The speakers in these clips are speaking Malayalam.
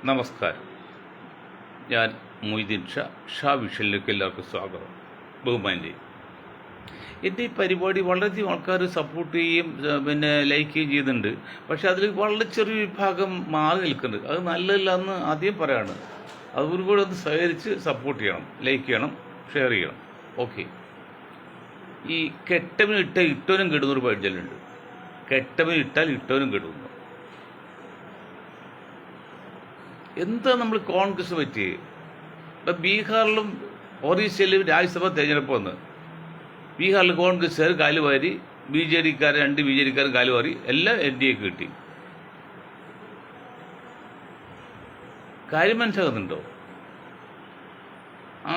നമസ്കാരം. ഞാൻ മൊയ്തീൻ ഷാ വിഷനിലേക്ക് എല്ലാവർക്കും സ്വാഗതം. ബഹുമാന്യരെ, എൻ്റെ ഈ പരിപാടി വളരെയധികം ആൾക്കാർ സപ്പോർട്ട് ചെയ്യുകയും ലൈക്ക് ചെയ്യുകയും ചെയ്യുന്നുണ്ട്. പക്ഷേ അതിൽ വളരെ ചെറിയ വിഭാഗം മാറി നിൽക്കുന്നുണ്ട്. അത് നല്ലതല്ല എന്ന് ആദ്യം പറയാണ്. അതുകൂടെ ഒന്ന് സഹകരിച്ച് സപ്പോർട്ട് ചെയ്യണം, ലൈക്ക് ചെയ്യണം, ഷെയർ ചെയ്യണം. ഓക്കെ. ഈ കെട്ടവന് ഇട്ടവനും കെടുന്നൊരു പഴഞ്ചൊല്ലുണ്ട്. കെട്ടവന് ഇട്ടാൽ ഇട്ടവനും കെടുന്നു. എന്താ നമ്മൾ കോൺഗ്രസ് പറ്റി? ഇപ്പം ബീഹാറിലും ഒറീസയിലും രാജ്യസഭ തിരഞ്ഞെടുപ്പ് വന്ന് ബീഹാറിൽ കോൺഗ്രസ്സുകാർ കാലുവാരി, ബി ജെ ഡിക്കാരും കാലുവാരി, എല്ലാം എൻ ഡി എക്ക് കിട്ടി. കാര്യം മനസ്സിലാകുന്നുണ്ടോ?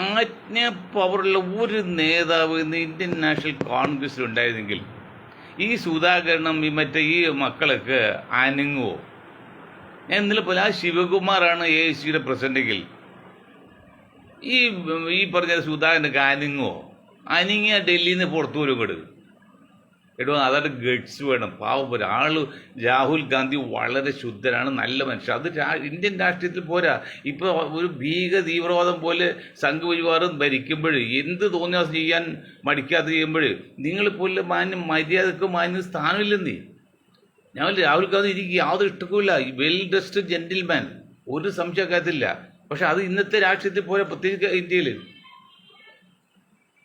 ആജ്ഞ പവറുള്ള ഒരു നേതാവ് ഇന്ന് ഇന്ത്യൻ നാഷണൽ കോൺഗ്രസ്സിൽ ഉണ്ടായിരുന്നെങ്കിൽ ഈ സുധാകരനും ഈ മക്കളൊക്കെ അനങ്ങുമോ? ഞാൻ ഇന്നലെ പോലെ ആ ശിവകുമാറാണ് എ ഐ സിയുടെ പ്രസിഡന്റെങ്കിൽ ഈ പറഞ്ഞ സുധാകരൻ്റെ അനങ്ങുമോ? അനങ്ങിയ ഡൽഹിയിൽ നിന്ന് പുറത്തു വരും ഇങ്ങോട്ട്. എടോ, അതാണ് ഗഡ്സ് വേണം. പാവം ഒരാൾ. രാഹുൽ ഗാന്ധി വളരെ ശുദ്ധനാണ്, നല്ല മനുഷ്യൻ. അത് ഇന്ത്യൻ രാഷ്ട്രീയത്തിൽ പോരാ. ഇപ്പോൾ ഒരു തീവ്രവാദം പോലെ സംഘപരിവാറും ഭരിക്കുമ്പോൾ, എന്ത് തോന്നിയാൽ ചെയ്യാൻ മടിക്കാതെ ചെയ്യുമ്പോൾ, നിങ്ങളിപ്പോൾ മര്യാദക്കും സ്ഥാനമില്ലെന്നേ. ഞാൻ രാഹുൽ ഗാന്ധി എനിക്ക് യാതൊരു ഇഷ്ടക്കുമില്ല. വെൽ ഡ്രസ്ഡ് ജെന്റിൽമാൻ, ഒരു സംശയക്കാത്തില്ല. പക്ഷെ അത് ഇന്നത്തെ രാഷ്ട്രീയത്തിൽ പോലെ, പ്രത്യേകിച്ച് ഇന്ത്യയിൽ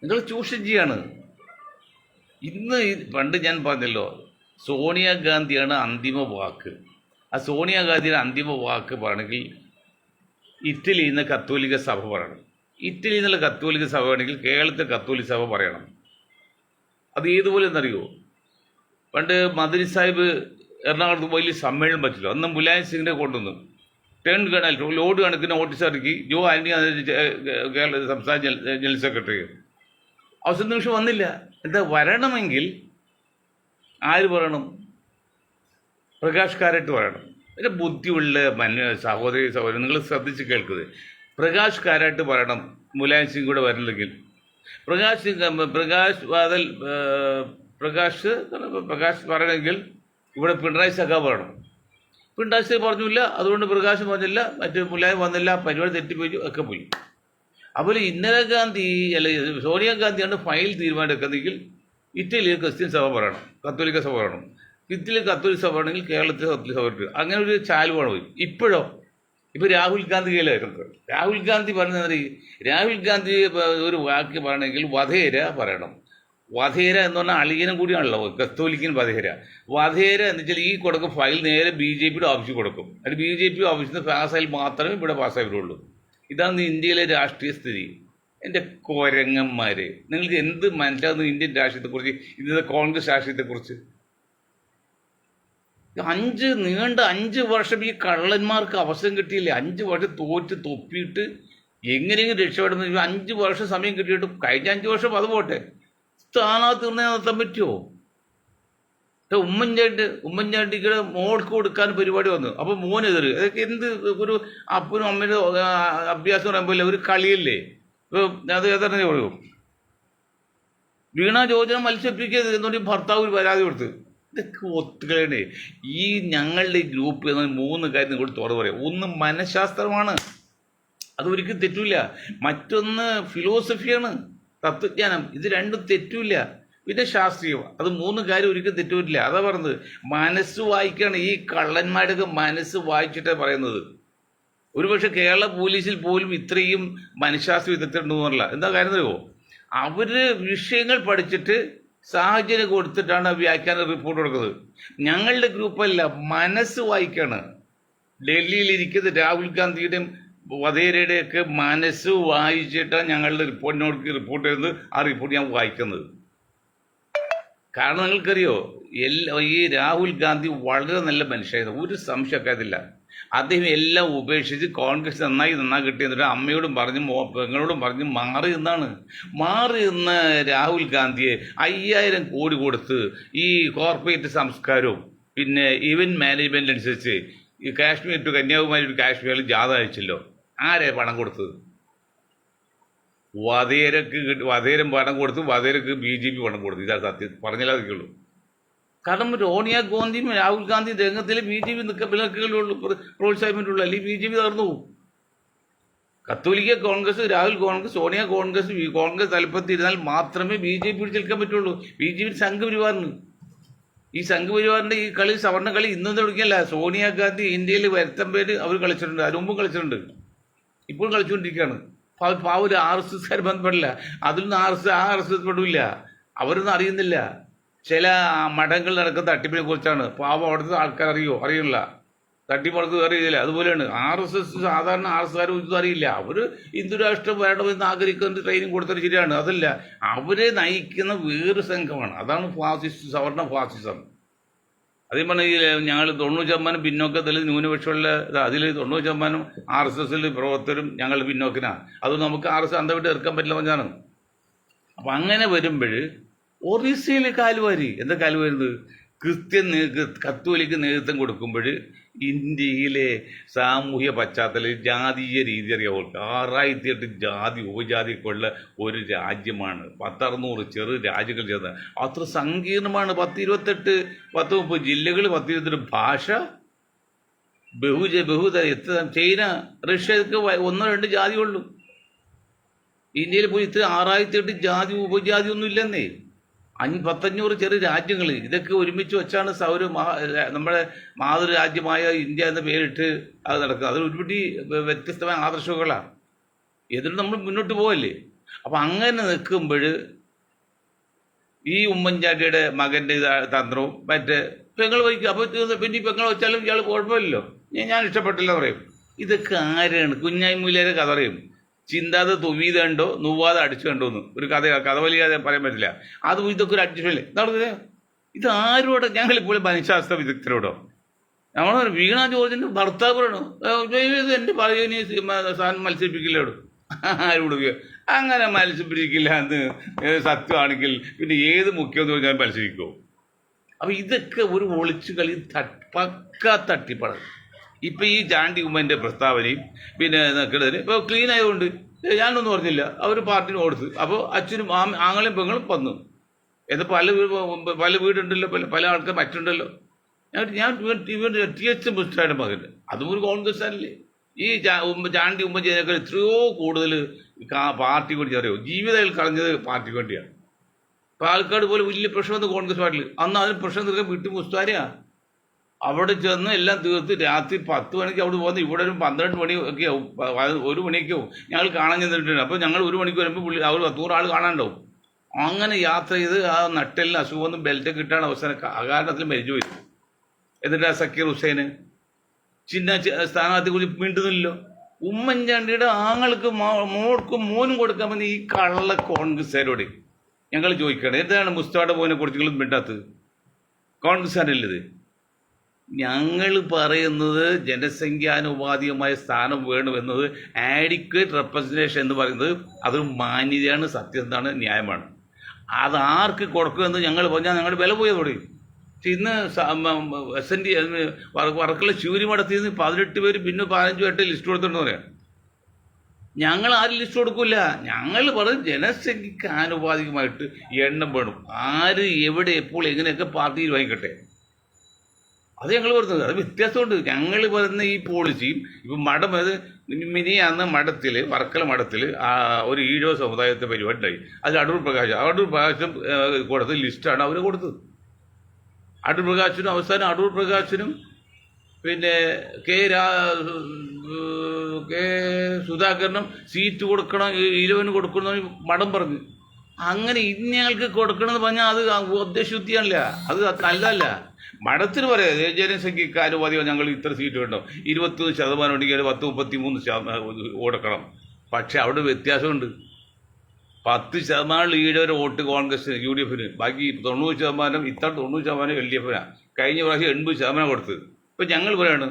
നിങ്ങൾ ചൂഷണം ചെയ്യാണ്. ഇന്ന് പണ്ട് ഞാൻ പറഞ്ഞല്ലോ, സോണിയാഗാന്ധിയാണ് അന്തിമ വാക്ക്. ആ സോണിയാഗാന്ധിയുടെ അന്തിമ വാക്ക് പറയണമെങ്കിൽ ഇറ്റലിയിൽ നിന്ന് കത്തോലിക്ക സഭ പറയണം. ഇറ്റലിയിൽ നിന്നുള്ള കത്തോലിക്ക സഭ ആണെങ്കിൽ കേരളത്തിലെ കത്തോലിക്ക സഭ പറയണം. അത് ഏതുപോലെ എന്നറിയോ? പണ്ട് മദനി സാഹിബ് എറണാകുളത്ത് വലിയ സമ്മേളനം പറ്റില്ല. അന്ന് മുലായം സിംഗിനെ കൊണ്ടുവന്നു. ലോഡ് കണക്കിന് നോട്ടീസ് ഇറക്കി. ജോ ആന്റണി കേരള സംസ്ഥാന ജനറൽ സെക്രട്ടറി. അവസാന നിമിഷം വന്നില്ല. എന്താ? വരണമെങ്കിൽ ആര് പറയണം? പ്രകാശ് കാരാട്ട് പറയണം. പിന്നെ ബുദ്ധിയുള്ള സഹോദരൻ, നിങ്ങൾ ശ്രദ്ധിച്ച് കേൾക്കുന്നത്. പ്രകാശ് കാരാട്ട് പറയണം മുലായം സിംഗ് കൂടെ വരില്ലെങ്കിൽ. പ്രകാശ് പറയണമെങ്കിൽ ഇവിടെ പിണറായി സഖാ പറയണം. പിണറായി സഖാ പറഞ്ഞില്ല, അതുകൊണ്ട് പ്രകാശ് പറഞ്ഞില്ല, മുലായം വന്നില്ല, പരിപാടി തെറ്റിപ്പോയി, ഒക്കെ പോയി. അതുപോലെ ഇന്ദിരാഗാന്ധി സോണിയാഗാന്ധിയാണ് ഫൈൽ തീരുമാനമെടുക്കുന്നതെങ്കിൽ ഇറ്റലിയിൽ ക്രിസ്ത്യൻ സഭ പറയണം, കത്തോലിക്ക സഭ പറയണം. ഇറ്റലിയിൽ കത്തോലിക്ക സഭ ആണെങ്കിൽ കേരളത്തിലെ കത്തോലിക്ക സഭ കിട്ടും. അങ്ങനെ ഒരു ചാലുവാണ് പോയി. ഇപ്പോൾ രാഹുൽ ഗാന്ധി കയ്യിലായിരുന്നു. രാഹുൽ ഗാന്ധി പറഞ്ഞത്, രാഹുൽ ഗാന്ധി ഒരു വാക്ക് പറയണമെങ്കിൽ വധേര പറയണം. വധേര എന്ന് പറഞ്ഞാൽ അളിയനും കൂടിയാണല്ലോ, കത്തോലിക്കൻ വധേര. വധേര എന്ന് വെച്ചാൽ ഈ കൊടുക്കും ഫയൽ നേരെ ബി ജെ പിയുടെ ഓഫീസിൽ കൊടുക്കും. അത് ബി ജെ പി ഓഫീസിൽ നിന്ന് പാസ്സായാൽ മാത്രമേ ഇവിടെ പാസ്സായി വരുള്ളൂ. ഇതാണ് ഇന്ത്യയിലെ രാഷ്ട്രീയ സ്ഥിതി. എൻ്റെ കൊരങ്ങന്മാരെ, നിങ്ങൾക്ക് എന്ത് മനസ്സിലാകുന്നു ഇന്ത്യൻ രാഷ്ട്രീയത്തെക്കുറിച്ച്, ഇന്നത്തെ കോൺഗ്രസ് രാഷ്ട്രീയത്തെക്കുറിച്ച്? നീണ്ട 5 വർഷം ഈ കള്ളന്മാർക്ക് അവസരം കിട്ടിയില്ലേ? 5 വർഷം തോറ്റ് തൊപ്പിയിട്ട് എങ്ങനെയെങ്കിലും രക്ഷപ്പെടുന്ന 5 വർഷം സമയം കിട്ടിയിട്ട്, കഴിഞ്ഞ 5 വർഷം അത് പോട്ടെ, സ്ഥാനാർത്ഥി നിർണ്ണയം നടത്താൻ പറ്റുമോ? ഉമ്മൻചാണ്ടിക്ക് മോൾക്ക് കൊടുക്കാൻ പരിപാടി വന്നു. അപ്പോൾ മോനെതിര്. അതൊക്കെ എന്ത് ഒരു അപ്പനും അമ്മയുടെ അഭ്യാസം പറയുമ്പോൾ ഒരു കളിയല്ലേ? അത് ഏതാണ്ട് പറയൂ, വീണ ജോജന മത്സരിപ്പിക്കരുത് എന്നുകൊണ്ട് ഭർത്താവ് ഒരു പരാതി കൊടുത്ത്. ഇതൊക്കെ ഒത്തുകളേ. ഈ ഞങ്ങളുടെ ഈ ഗ്രൂപ്പ് എന്ന 3 കാര്യം നിങ്ങൾ തുറന്നു പറയാം. ഒന്ന് മനഃശാസ്ത്രമാണ്, അതൊരിക്കലും തെറ്റില്ല. മറ്റൊന്ന് ഫിലോസഫിയാണ്, തത്വജ്ഞാനം. ഇത് രണ്ടും തെറ്റില്ല. പിന്നെ ശാസ്ത്രീയം. അത് 3 കാര്യം ഒരിക്കലും തെറ്റുമില്ല. അതാ പറഞ്ഞത്. മനസ്സ് വായിക്കാണ്. ഈ കള്ളന്മാരുടെയൊക്കെ മനസ്സ് വായിച്ചിട്ടാണ് പറയുന്നത്. ഒരുപക്ഷെ കേരള പോലീസിൽ പോലും ഇത്രയും മനഃശാസ്ത്ര വിദഗ്ധരുണ്ടെന്ന് പറഞ്ഞില്ല. എന്താ കാര്യം അറിയുമോ? അവർ വിഷയങ്ങൾ പഠിച്ചിട്ട് സാഹചര്യം കൊടുത്തിട്ടാണ് വ്യാഖ്യാന റിപ്പോർട്ട് കൊടുക്കുന്നത്. ഞങ്ങളുടെ ഗ്രൂപ്പല്ല, മനസ്സ് വായിക്കാണ്. ഡൽഹിയിലിരിക്കുന്ന രാഹുൽ ഗാന്ധിയുടെയും വധേരയുടെയൊക്കെ മനസ്സ് വായിച്ചിട്ടാണ് ഞങ്ങളുടെ റിപ്പോർട്ട് ചെയ്യുന്നത്. ആ റിപ്പോർട്ട് ഞാൻ വായിക്കുന്നത്. കാരണം നിങ്ങൾക്കറിയോ, ഈ രാഹുൽ ഗാന്ധി വളരെ നല്ല മനുഷ്യനായിരുന്നു, ഒരു സംശയക്കാരില്ല. അദ്ദേഹം എല്ലാം ഉപേക്ഷിച്ച് കോൺഗ്രസ് നന്നായി കിട്ടിയെന്നിട്ട് അമ്മയോടും പറഞ്ഞ് പെങ്ങളോടും പറഞ്ഞ് മാറി നിന്ന രാഹുൽ ഗാന്ധിയെ 5000 കോടി കൊടുത്ത് ഈ കോർപ്പറേറ്റ് സംസ്കാരവും പിന്നെ ഇവന്റ് മാനേജ്മെന്റ് അനുസരിച്ച് ഈ കാശ്മീർ ടു കന്യാകുമാരി ടു കാശ്മീരിൽ ജാഥ അയച്ചല്ലോ. ആരെ പണം കൊടുത്തത്? വധേരം പണം കൊടുത്തു, വധേരക്ക് BJP പണം കൊടുത്തു. ഇതാ സത്യം, പറഞ്ഞാലേ അതൊക്കെയുള്ളൂ. കാരണം സോണിയാഗാന്ധിയും രാഹുൽ ഗാന്ധി രംഗത്തിൽ ബി ജെ പി വിലക്കുകളുള്ളൂ, പ്രോത്സാഹനമുള്ളൂ, അല്ലെങ്കിൽ ബി ജെ പി തകർന്നു പോകും. കത്തോലിക്ക കോൺഗ്രസ്, രാഹുൽ കോൺഗ്രസ്, സോണിയ കോൺഗ്രസ്, കോൺഗ്രസ് തലപ്പത്തിൽ ഇരുന്നാൽ മാത്രമേ ബി ജെ പി പിടിച്ചെടുക്കാൻ പറ്റുള്ളൂ. ബി ജെ പി സംഘപരിവാറിന്, ഈ സംഘപരിവാറിന്റെ ഈ കളി സവർണ്ണ കളി ഇന്നും തുടങ്ങിയല്ല. സോണിയാഗാന്ധി ഇന്ത്യയിൽ വരുത്തം പേര് അവർ കളിച്ചിട്ടുണ്ട്, അതിന് മുമ്പും കളിച്ചിട്ടുണ്ട്, ഇപ്പോഴും കളിച്ചുകൊണ്ടിരിക്കുകയാണ്. പാവം RSSകാർ ബന്ധപ്പെടില്ല, അതിലൊന്നും RSS പെടില്ല, അവരൊന്നും അറിയുന്നില്ല. ചില മഠങ്ങൾ നടക്കുന്ന തട്ടിപ്പിനെ കുറിച്ചാണ് പാവം അവിടുത്തെ ആൾക്കാർ അറിയില്ല, തട്ടിപ്പടക്ക് അറിയില്ല. അതുപോലെയാണ് RSS, സാധാരണ RSSകാർ ഇതൊന്നും അറിയില്ല. അവർ ഹിന്ദു രാഷ്ട്രം വേണമെന്ന് ആഗ്രഹിക്കുന്ന ട്രെയിനിങ് കൊടുത്തത് ശരിയാണ്, അതല്ല, അവരെ നയിക്കുന്ന വേറൊരു സംഘമാണ്. അതാണ് ഫാസിസ്റ്റ്, സവർണ ഫാസിസം. അതേ പറഞ്ഞാൽ ഞങ്ങൾ 90% പിന്നോക്കത്തിൽ ന്യൂനപക്ഷമുള്ള അതിൽ 90% RSSൽ പ്രവർത്തകരും ഞങ്ങൾ പിന്നോക്കനാണ്. അത് നമുക്ക് RSS അന്തവിട്ട് ഇറക്കാൻ പറ്റില്ല പറഞ്ഞാണ്. അപ്പം അങ്ങനെ വരുമ്പോൾ ഒറീസയിൽ കാലുവാരി എന്താ കാലുവാരുന്നത്? കത്തോലിക്ക് നേതൃത്വം കൊടുക്കുമ്പോൾ ഇന്ത്യയിലെ സാമൂഹ്യ പശ്ചാത്തലത്തിൽ ജാതീയ രീതി അറിയാവുക. 608 ജാതി ഉപജാതിയൊക്കെ ഉള്ള ഒരു രാജ്യമാണ്. 600 ചെറു രാജ്യങ്ങൾ ചേർന്ന് അത്ര സങ്കീർണമാണ്. 10-28-30 ജില്ലകൾ, 10-28 ഭാഷ, ചൈന, റഷ്യക്ക് 1-2 ജാതിയുള്ളൂ. ഇന്ത്യയിൽ പോയി ഇത്ര 608 ജാതി ഉപജാതി ഒന്നും ഇല്ലെന്നേ. 500 ചെറിയ രാജ്യങ്ങൾ ഇതൊക്കെ ഒരുമിച്ച് വെച്ചാണ് നമ്മുടെ മാതൃരാജ്യമായ ഇന്ത്യ എന്ന പേരിട്ട് അത് നടക്കുന്നത്. അത് ഒരുപടി വ്യത്യസ്തമായ ആദർശങ്ങളാണ്. എന്നിട്ട് നമ്മൾ മുന്നോട്ട് പോകല്ലേ. അപ്പം അങ്ങനെ നിൽക്കുമ്പോൾ ഈ ഉമ്മൻചാണ്ടിയുടെ മകൻ്റെ തന്ത്രവും മറ്റേ പെങ്ങൾ വയ്ക്കും. അപ്പോൾ പിന്നെ ഈ പെങ്ങൾ വെച്ചാലും ഇയാൾ കുഴപ്പമില്ലല്ലോ, ഞാൻ ഇഷ്ടപ്പെട്ടില്ല പറയും. ഇതൊക്കെ ആരാണ്? കുഞ്ഞായി മൂലയുടെ കഥ പറയും. ചിന്താതെ തൊവീത കണ്ടോ, നുവാതെ അടിച്ചു കണ്ടോന്ന് ഒരു കഥ വലിയ പറയാൻ പറ്റില്ല. അത് ഇതൊക്കെ ഒരു അഡ്ജസ്റ്റല്ലേ നടക്കുന്നത്. ഇത് ആരോടെ? ഞങ്ങളിപ്പോൾ മനഃശാസ്ത്ര വിദഗ്ധരോടോ? നമ്മൾ വീണ ജോർജിൻ്റെ ഭർത്താവ് പറയണോ എൻ്റെ സാധനം മത്സരിപ്പിക്കില്ലോടോ? ആരോട്? അങ്ങനെ മത്സരിപ്പിക്കില്ല എന്ന് സത്യമാണെങ്കിൽ പിന്നെ ഏത് മുഖ്യമെന്ന് പറഞ്ഞാൽ മത്സരിക്കുമോ? അപ്പം ഇതൊക്കെ ഒരു ഒളിച്ചു കളി, പക്കാ തട്ടിപ്പാണ്. ഇപ്പം ഈ ചാണ്ടി ഉമ്മൻ്റെ പ്രസ്താവനയും പിന്നെ കിടന്നിന് ഇപ്പോൾ ക്ലീൻ ആയതുകൊണ്ട് ഞാനൊന്നും പറഞ്ഞില്ല, അവർ പാർട്ടിന് കൊടുത്ത്. അപ്പോൾ അച്ഛനും ആങ്ങളെയും പെങ്ങളും വന്നു. എന്നാൽ പല വീടുണ്ടല്ലോ, പല ആൾക്കാർ മറ്റുണ്ടല്ലോ. ഞാൻ TH മുസ്തായുടെ മകൻ, അതും ഒരു കോൺഗ്രസ് അല്ലേ. ഈ ചാണ്ടി ഉമ്മൻചാണ്ടിയൊക്കെ എത്രയോ കൂടുതൽ പാർട്ടിക്ക് വേണ്ടി അറിയോ, ജീവിതത്തിൽ കളഞ്ഞത് പാർട്ടിക്ക് വേണ്ടിയാണ്. പാലക്കാട് പോലെ വലിയ പ്രശ്നം വന്നു കോൺഗ്രസ് പാർട്ടിയിൽ. അന്ന് അതിന് പ്രശ്നം തീർക്കാൻ വിട്ടു മുസ്താരിയാണ്. അവിടെ ചെന്ന് എല്ലാം തീർത്ത് രാത്രി 10 മണിക്ക് അവിടെ പോകുന്നത്. ഇവിടെ ഒരു 12 മണി ഒക്കെ ആവും, 1 മണിയൊക്കെ ആവും. ഞങ്ങൾ കാണാൻ ചെന്നിട്ടുണ്ട്. അപ്പോൾ ഞങ്ങൾ 1 മണിക്ക് വരുമ്പോൾ അവർ 100 ആൾ കാണാനുണ്ടാവും. അങ്ങനെ യാത്ര ചെയ്ത് ആ നട്ടെല്ലാം അസുഖമൊന്നും ബെൽറ്റൊക്കെ ഇട്ടാണ് അവസാനം അകാരണത്തിൽ മരിച്ചു പോയത്. എന്നിട്ട് ആ സക്കീർ ഹുസൈന് സ്ഥാനാർത്ഥി കുറിച്ച് മിണ്ടുന്നില്ലല്ലോ. ഉമ്മൻചാണ്ടിയുടെ ആങ്ങൾക്ക് മോൾക്കും മോനും കൊടുക്കാൻ വന്ന ഈ കള്ള കോൺഗ്രസ്സുകാരോട് ഞങ്ങൾ ചോദിക്കണം, എന്താണ് മുസ്താഫയുടെ മോനെ കുറിച്ച് നിങ്ങൾ മിണ്ടാത്തത്? കോൺഗ്രസ്സുകാരല്ലത്. ഞങ്ങൾ പറയുന്നത് ജനസംഖ്യാനുപാതികമായ സ്ഥാനം വേണമെന്നത്, ആഡിക്വേറ്റ് റെപ്രസെൻറ്റേഷൻ എന്ന് പറയുന്നത് അതൊരു മാന്യതയാണ്, സത്യസന്ധമാണ്, ന്യായമാണ്. അതാർക്ക് കൊടുക്കുമെന്ന് ഞങ്ങൾ പറഞ്ഞാൽ ഞങ്ങളുടെ വില പോയതോടെ. പക്ഷെ ഇന്ന് SND വർക്കുള്ള ശൂരിമടത്തിൽ നിന്ന് 18 പേര് പിന്നെ 15 പേരുടെ ലിസ്റ്റ് കൊടുത്തിട്ടുണ്ടെന്ന് പറയാം. ഞങ്ങൾ ആരും ലിസ്റ്റ് കൊടുക്കില്ല. ഞങ്ങൾ പറയും ജനസംഖ്യക്ക് ആനുപാതികമായിട്ട് എണ്ണം വേണം. ആര് എവിടെ എപ്പോൾ എങ്ങനെയൊക്കെ പാർട്ടിയിൽ വാങ്ങിക്കട്ടെ, അത് ഞങ്ങൾ പറയുന്നത്. അത് വ്യത്യാസമുണ്ട്. ഞങ്ങൾ പറയുന്ന ഈ പോളിസിയും ഇപ്പം മഠം, അത് മിനിയാന്ന് മഠത്തിൽ, വർക്കല മഠത്തിൽ ഒരു ഈഴവ സമുദായത്തെ പരിപാടി ഉണ്ടായി. അതിൽ അടൂർ പ്രകാശം കൊടുത്ത ലിസ്റ്റാണ് അവർ കൊടുത്തത്. അടൂർ പ്രകാശനും അവസാനം അടൂർ പ്രകാശനും പിന്നെ കെ സുധാകരനും സീറ്റ് കൊടുക്കണം, ഈഴവന് കൊടുക്കണമെന്ന് മഠം പറഞ്ഞു. അങ്ങനെ ഇന്ന് ഞങ്ങൾക്ക് കൊടുക്കണമെന്ന് പറഞ്ഞാൽ അത് ഉദ്ദേശശുദ്ധിയല്ല, അത് നല്ലതല്ല. മഠത്തിന് പറയാം ജനസംഖ്യക്ക് അനുപാതികം ഞങ്ങൾ ഇത്ര സീറ്റ് വേണ്ടോ, 21% ഉണ്ടെങ്കിൽ 10-33% കൊടുക്കണം. പക്ഷെ അവിടെ വ്യത്യാസമുണ്ട്. 10% ഈഴവരെ വോട്ട് കോൺഗ്രസ് UDFന്, ബാക്കി 90% ഇത്ര 90% LDFനാണ്. കഴിഞ്ഞ പ്രാവശ്യം 80% കൊടുത്തത്. ഇപ്പം ഞങ്ങൾ പറയാണ്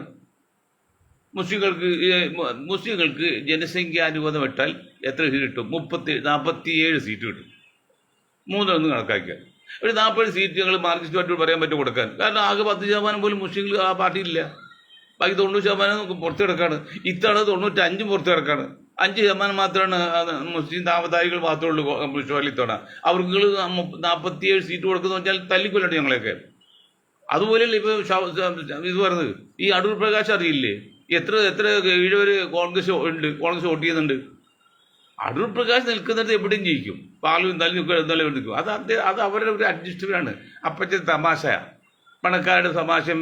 മുസ്ലിങ്ങൾക്ക് ജനസംഖ്യാനുപാതം ഇട്ടാൽ എത്ര സീറ്റ് കിട്ടും? 47 സീറ്റ് കിട്ടും. 3 കണക്കാക്കിയാൽ ഒരു 40 സീറ്റ് ഞങ്ങൾ മാർക്സിസ്റ്റ് പാർട്ടിയോട് പറയാൻ പറ്റും കൊടുക്കാൻ. കാരണം ആകെ 10% പോലും മുസ്ലിങ്ങൾ ആ പാർട്ടിയില്ല. ബാക്കി 90% പുറത്ത് കിടക്കാണ്. ഇത്തവണ 95 പുറത്ത് കിടക്കാണ്. 5% മാത്രമാണ് മുസ്ലിം താമസായികൾ മാത്രമേ ഉള്ളൂ കമ്മ്യൂണിസ്റ്റ് പാർട്ടി ഇത്തവണ. അവർക്ക് 47 സീറ്റ് കൊടുക്കുന്ന വെച്ചാൽ തല്ലിക്കൊല്ലട്ടെ ഞങ്ങളെയൊക്കെ. അതുപോലെയല്ല ഇപ്പോൾ ഇത് പറഞ്ഞത് ഈ അടൂർ പ്രകാശ് അറിയില്ലേ, എത്ര എത്ര ഈഴവർ കോൺഗ്രസ് ഉണ്ട്, കോൺഗ്രസ് വോട്ട് ചെയ്യുന്നുണ്ട്. അടൂർ പ്രകാശ് നിൽക്കുന്നത് എവിടെയും ജയിക്കും, പാർലമെന്റ് എന്തായാലും നിൽക്കും. അത് അവരുടെ ഒരു അഡ്ജസ്റ്റ്മെൻ്റാണ്. അപ്പത്തെ തമാശ, പണക്കാരുടെ തമാശയും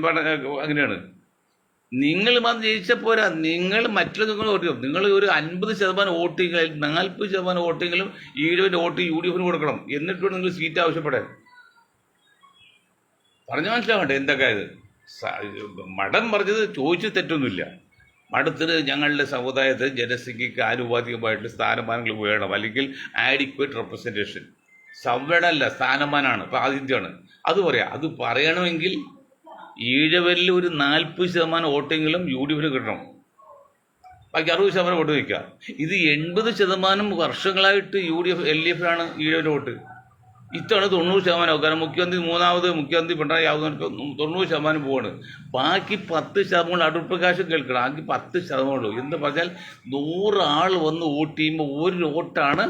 അങ്ങനെയാണ്. നിങ്ങൾ വന്ന് ജയിച്ചാൽ പോരാ, നിങ്ങൾ മറ്റുള്ള നിങ്ങൾ വോട്ട് ചെയ്യും. നിങ്ങൾ ഒരു 50% വോട്ടിങ്ങിൽ 40% വോട്ടിങ്ങിലും ഈഴവൻ്റെ വോട്ട് UDF കൊടുക്കണം. എന്നിട്ട് നിങ്ങൾ സീറ്റ് ആവശ്യപ്പെടാൻ. പറഞ്ഞു മനസ്സിലാവട്ടെ എന്തൊക്കെ ഇത്. മഠം പറഞ്ഞത് ചോദിച്ചു തെറ്റൊന്നുമില്ല. മഠത്തിന് ഞങ്ങളുടെ സമുദായത്തിൽ ജനസംഖ്യയ്ക്ക് ആനുപാതികമായിട്ട് സ്ഥാനമാനങ്ങൾ വേണം, അല്ലെങ്കിൽ ആഡിക്വേറ്റ് റെപ്രസെൻറ്റേഷൻ. സംവരണമല്ല, സ്ഥാനമാനാണ്, പ്രാതിനിധ്യമാണ്. അത് പറയാം. അത് പറയണമെങ്കിൽ ഈഴവരിൽ ഒരു 40% വോട്ടെങ്കിലും UDF കിട്ടണം, ബാക്കി 60% വോട്ട് വയ്ക്കുക. ഇത് 80% വർഷങ്ങളായിട്ട് UDF LDF ഈഴവരുടെ വോട്ട്. ഇത്തവണ 90%. കാരണം മൂന്നാമത് മുഖ്യമന്ത്രി പിണറായി ആവുന്നവർക്ക് 90% പോവാണ്. ബാക്കി 10% അടൂർ പ്രകാശം കേൾക്കണം. ബാക്കി 10% ഉള്ളൂ. എന്ന് പറഞ്ഞാൽ 100 ആൾ വന്ന് വോട്ട് ചെയ്യുമ്പോൾ ഒരു വോട്ടാണ്